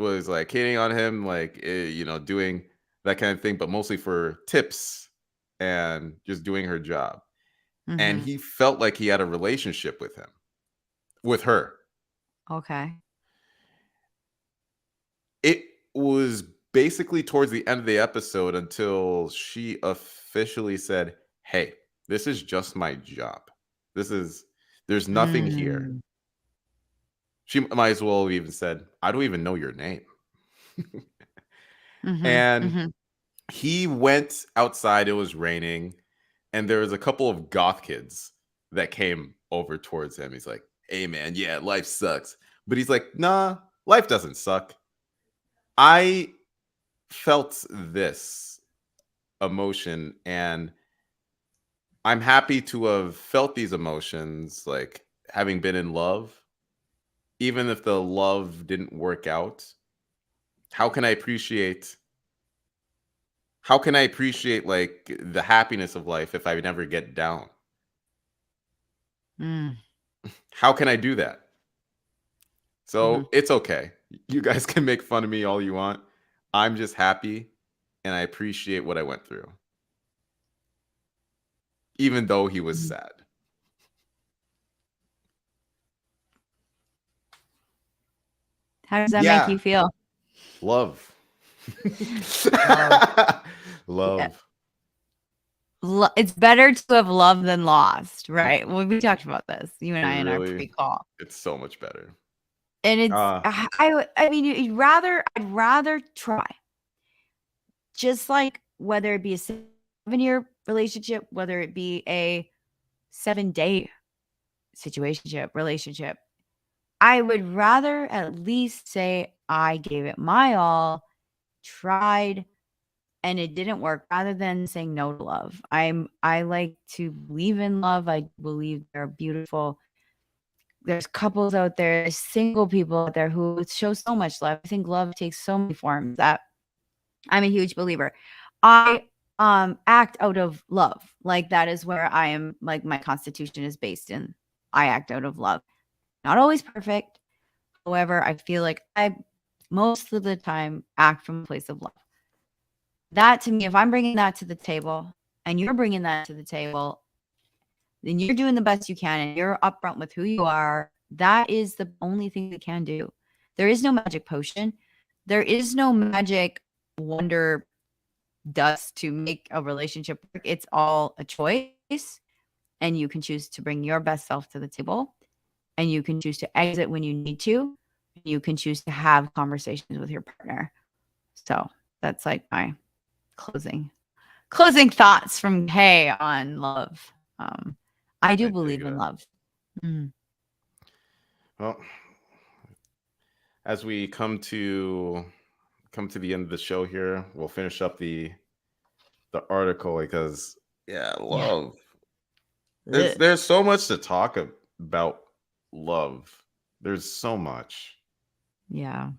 was like hitting on him, like doing that kind of thing, but mostly for tips and just doing her job. And Mm-hmm. he felt like he had a relationship with her. Okay. It was basically towards the end of the episode until she officially said, "Hey, this is just my job. There's nothing here." Mm. She might as well have even said, "I don't even know your name." Mm-hmm. And Mm-hmm. he went outside. It was raining, and there was a couple of goth kids that came over towards him. He's like, "Hey, man, yeah, life sucks," but he's like, "Nah, life doesn't suck." I felt this emotion, and I'm happy to have felt these emotions, like having been in love, even if the love didn't work out. How can I appreciate? How can I appreciate like the happiness of life if I never get down? Mm. How can I do that? Mm-hmm. So it's okay. You guys can make fun of me all you want. I'm just happy and I appreciate what I went through, even though he was Mm-hmm. sad. How does that make Yeah, you feel? love. Love. Yeah. Love. It's better to have loved than lost, right? Well, we talked about this, you and It I, in our really, pre-call, it's so much better. and it's Uh, I mean, I'd rather try, just like whether it be a 7-year relationship, whether it be a 7-day relationship. I would rather at least say I gave it my all, tried, and it didn't work, rather than saying no to love. I like to believe in love. I believe they're beautiful. There's couples out there, there's single people out there who show so much love. I think love takes so many forms that I'm a huge believer. I act out of love. Like that is where I am, like my constitution is based in. I act out of love. Not always perfect. However, I feel like I most of the time act from a place of love. That to me, if I'm bringing that to the table and you're bringing that to the table, then you're doing the best you can and you're upfront with who you are. That is the only thing we can do. There is no magic potion. There is no magic wonder dust to make a relationship work. It's all a choice. And you can choose to bring your best self to the table. And you can choose to exit when you need to. You can choose to have conversations with your partner. So that's like my closing thoughts from Kay on love. I do I dig believe in that. love. Mhm. Well, as we come to the end of the show here, we'll finish up the article because yeah, Yeah. love. Ugh. There's so much to talk about love. There's so much. Yeah.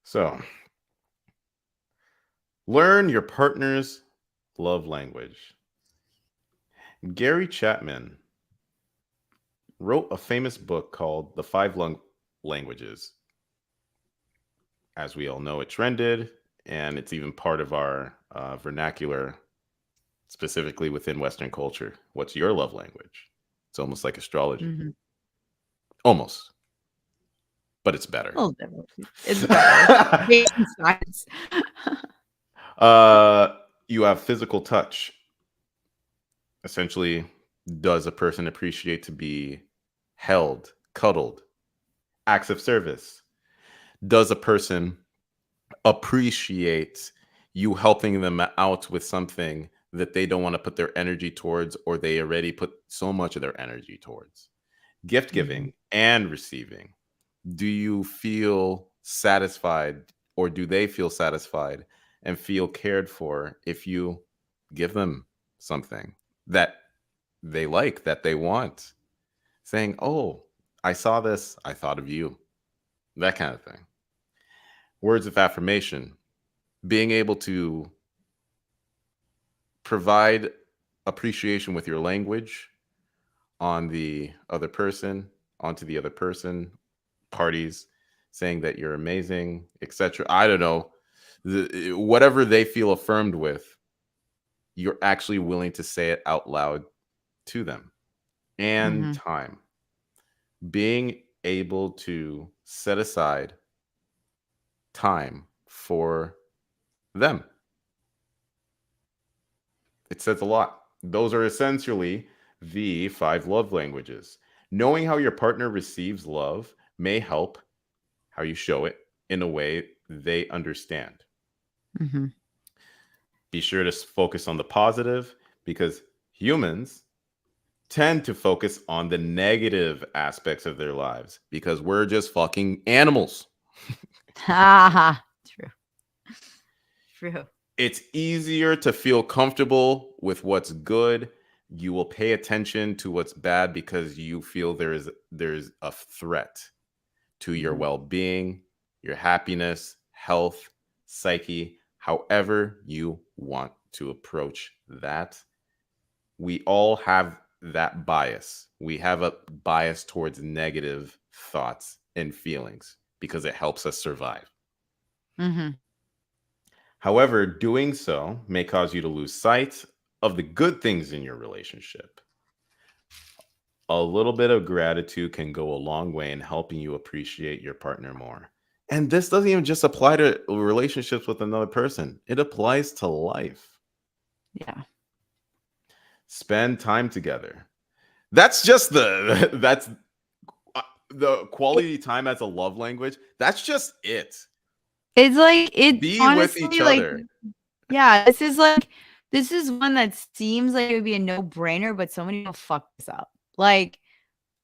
So, learn your partner's love language. Gary Chapman wrote a famous book called The Languages. As we all know, it trended, and it's even part of our vernacular, specifically within Western culture. What's your love language? It's almost like astrology. Mhm. Almost, but it's better. A little different. It's better. Dating signs. You have physical touch. Essentially, does a person appreciate to be held, cuddled? Acts of service. Does a person appreciate you helping them out with something that they don't want to put their energy towards, or they already put so much of their energy towards? Gift Mhm. giving and receiving. Do you feel satisfied, or do they feel satisfied and feel cared for if you give them something that they like, that they want? Saying, "Oh, I saw this, I thought of you." That kind of thing. Words of affirmation. Being able to provide appreciation with your language on the other person, onto the other person, parties saying that you're amazing, etc. I don't know. Whatever they feel affirmed with, you're actually willing to say it out loud to them. And Mhm. time. Being able to set aside time for them. It says a lot. Those are essentially the 5 love languages. Knowing how your partner receives love may help how you show it in a way they understand. Mhm. Be sure to focus on the positive because humans tend to focus on the negative aspects of their lives because we're just fucking animals. Ha. True. True. It's easier to feel comfortable with what's good. You will pay attention to what's bad because you feel there's a threat to your Mhm. well-being, your happiness, health, psyche, however you want to approach that. We all have that bias. We have a bias towards negative thoughts and feelings because it helps us survive. Mhm. However, doing so may cause you to lose sight of the good things in your relationship. A little bit of gratitude can go a long way in helping you appreciate your partner more. And this doesn't even just apply to relationships with another person, it applies to life. Yeah. Spend time together. That's just that's the It, quality time as a love language. That's just it. it's like it Be with each honestly like other. yeah, this is one that seems like it would be a no-brainer, but so many people fuck this up. Like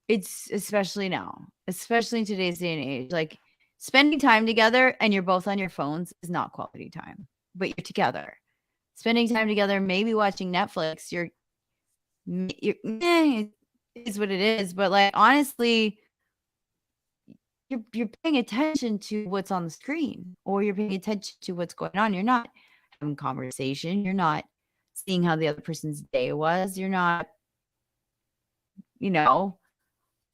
it's especially now, especially in today's day and age. Like spending time together and you're both on your phones is not quality time, but you're together. Spending time together, maybe watching Netflix, it is what it is. But like honestly, you're paying attention to what's on the screen or you're paying attention to what's going on. You're not having conversation. You're not seeing how the other person's day was. You're not, you know,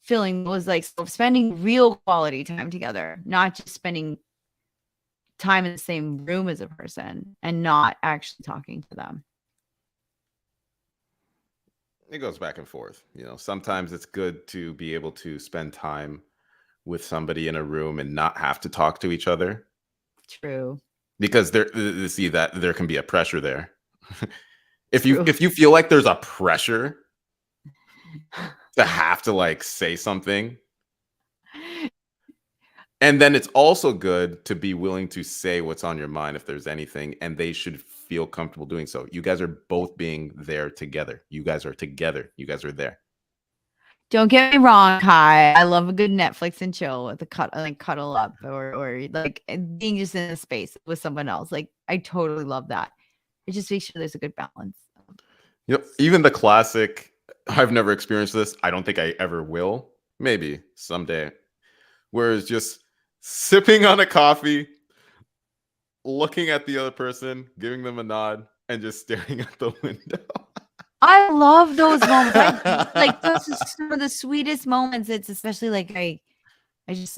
feeling was like so spending real quality time together, not just spending time in the same room as a person and not actually talking to them. It goes back and forth. Sometimes it's good to be able to spend time with somebody in a room and not have to talk to each other True. because see that there can be a pressure there. if you True. if you feel like there's a pressure to have to like say something, and then it's also good to be willing to say what's on your mind if there's anything, and they should feel comfortable doing so. You guys are both being there together. You guys are together. You guys are there. Don't get me wrong, Kai. I love a good Netflix and chill with cuddle up or like being just in a space with someone else. Like I totally love that. It just makes sure there's a good balance. Even the classic, I've never experienced this. I don't think I ever will. Maybe someday. Where it's just sipping on a coffee, looking at the other person, giving them a nod, and just staring at the window. I love those moments. Like those are some of the sweetest moments. It's especially like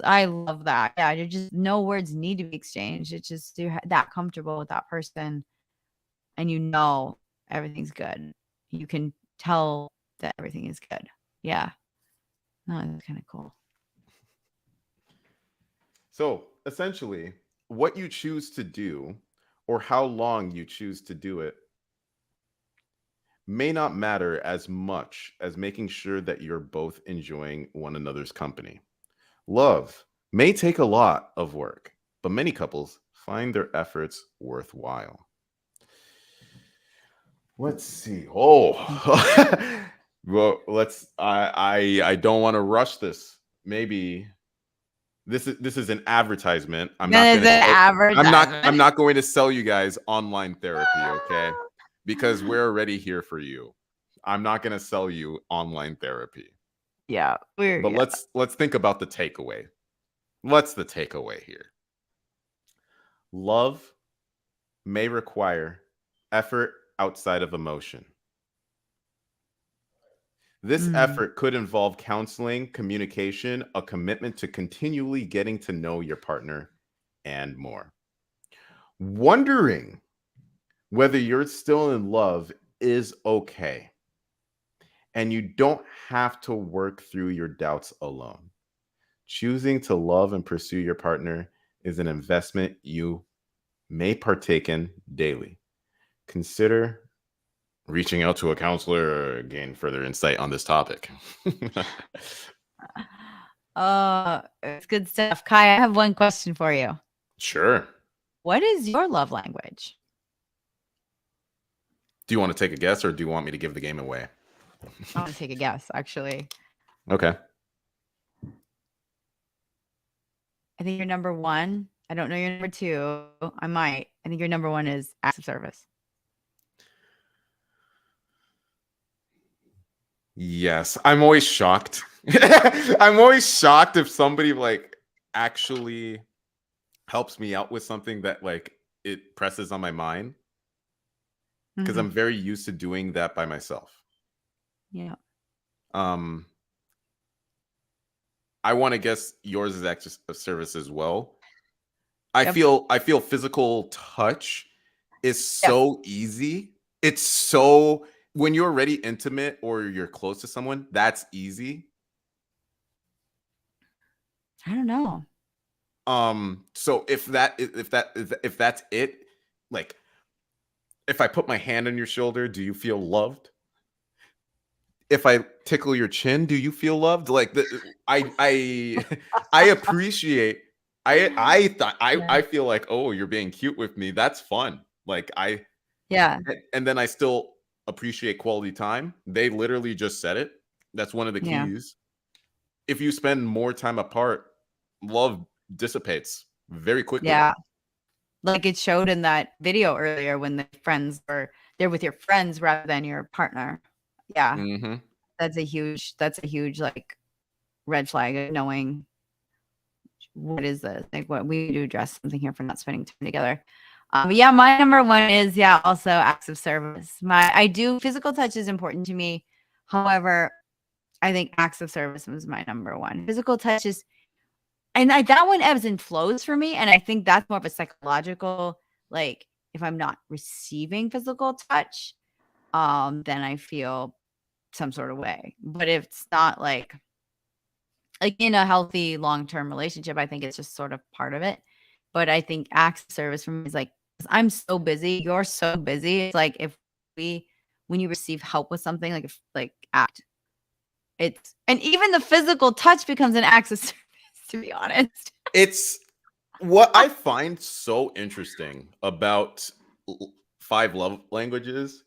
I love that. Yeah, you just no words need to be exchanged. It's just you're that comfortable with that person, and everything's good. You can tell that everything is good. Yeah, no, that's kind of cool. So essentially, what you choose to do or how long you choose to do it may not matter as much as making sure that you're both enjoying one another's company. Love may take a lot of work, but many couples find their efforts worthwhile. Let's see. Oh, well, I don't want to rush this. Maybe this is an advertisement. I'm not That going is to an sell. advertisement. I'm not going to sell you guys online therapy, okay? Because we're already here for you. I'm not going to sell you online therapy. Yeah, But let's think about the takeaway. What's the takeaway here? Love may require effort outside of emotion. This Mm. effort could involve counseling, communication, a commitment to continually getting to know your partner, and more. Wondering whether you're still in love is okay, and you don't have to work through your doubts alone. Choosing to love and pursue your partner is an investment you may partake in daily. Consider reaching out to a counselor or gain further insight on this topic. It's good stuff. Kai, I have one question for you. Sure. What is your love language? Do you want to take a guess or do you want me to give the game away? I want to take a guess, actually. Okay. I think your number one. I don't know your number two. I might. I think your number one is acts of service. Yes. I'm always shocked. I'm always shocked if somebody like actually helps me out with something that like it presses on my mind, because Mhm. I'm very used to doing that by myself. Yeah. I want to guess yours is acts of service as well. I Yep. feel physical touch is Yes. so easy. It's so, when you're already intimate or you're close to someone, that's easy. I don't know. So if that's it, like if I put my hand on your shoulder, do you feel loved? If I tickle your chin, do you feel loved? Like I I appreciate, Yeah. I feel like, oh, you're being cute with me. That's fun. Like Yeah. and then I still appreciate quality time. They literally just said it. That's one of the Yeah. keys. If you spend more time apart, love dissipates very quickly. Yeah. Like it showed in that video earlier when the friends were there with your friends rather than your partner. Yeah. Mhm. That's a huge like red flag of knowing what is this? Like what we need to address something here for not spending time together. Yeah, my number one is also acts of service. Physical touch is important to me. However, I think acts of service was my number one. Physical touch is, and that one ebbs and flows for me. And I think that's more of a psychological, like if I'm not receiving physical touch, then I feel some sort of way. But if it's not like in a healthy long-term relationship, I think it's just sort of part of it. But I think acts of service for me is like, 'cause I'm so busy, you're so busy. It's like when you receive help with something, like if like act, and even the physical touch becomes an act of service, to be honest. It's what I find so interesting about 5 love languages.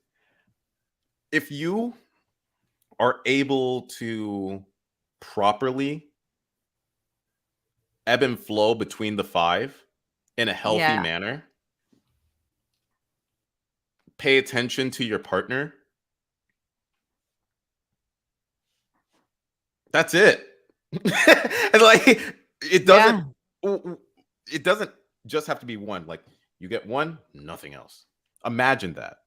If you are able to properly ebb and flow between the 5 in a healthy Yeah. manner, pay attention to your partner. That's it. And like it doesn't it doesn't just have to be one. Like you get one, nothing else. Imagine that.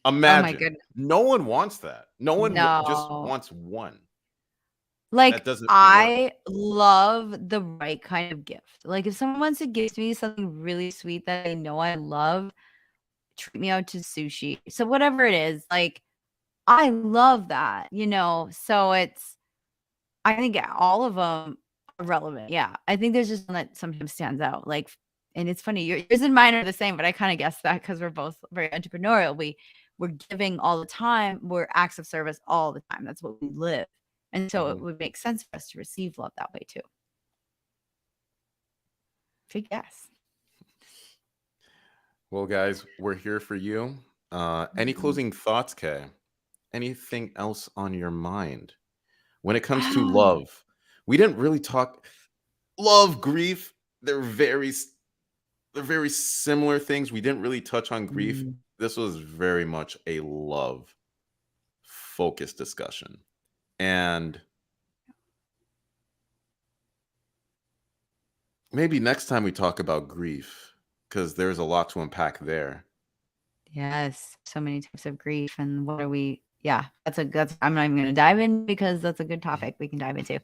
Oh my Imagine. goodness. No one wants that. No one just No. wants one. Like, That doesn't work. I love the right kind of gift. Like, if someone wants to gift me something really sweet that I know I love, treat me out to sushi. So whatever it is, like, I love that, So I think all of them are relevant. Yeah. I think there's just one that sometimes stands out. Like, and it's funny, yours and mine are the same, but I kind of guessed that because we're both very entrepreneurial. We're giving all the time. We're acts of service all the time. That's what we live. And so it would make sense for us to receive love that way too. Good guess. Well, guys, we're here for you. Any closing thoughts, Kay? Anything else on your mind? When it comes to love, we didn't really talk love, grief. They're very similar things. We didn't really touch on grief. This was very much a love focused discussion. And maybe next time we talk about grief, because there's a lot to unpack there. Yes. So many types of grief. And what are we, yeah, I'm not even going to dive in because that's a good topic we can dive into.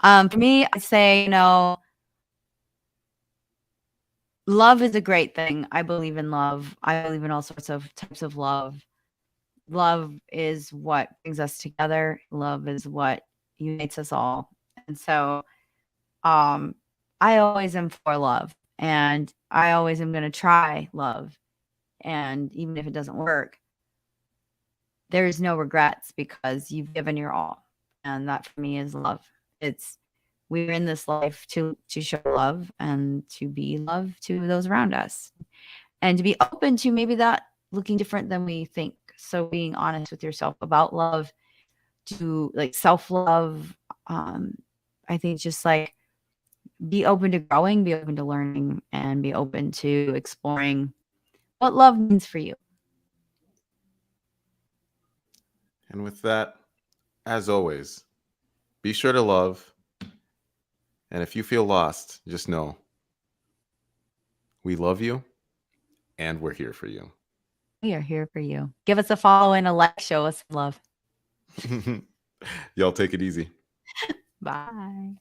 For me, I'd say, love is a great thing. I believe in love. I believe in all sorts of types of love. Love is what brings us together. Love is what unites us all. And so, I always am for love, and I always am going to try love. And even if it doesn't work, there's no regrets because you've given your all. And that for me is love. We're in this life to show love and to be love to those around us, and to be open to maybe that looking different than we think. So being honest with yourself about love, to like self-love. I think just like be open to growing, be open to learning, and be open to exploring what love means for you. And with that, as always, be sure to love. And if you feel lost, just know we love you and we're here for you. We are here for you. Give us a follow and a like. Show us love. Y'all take it easy. Bye.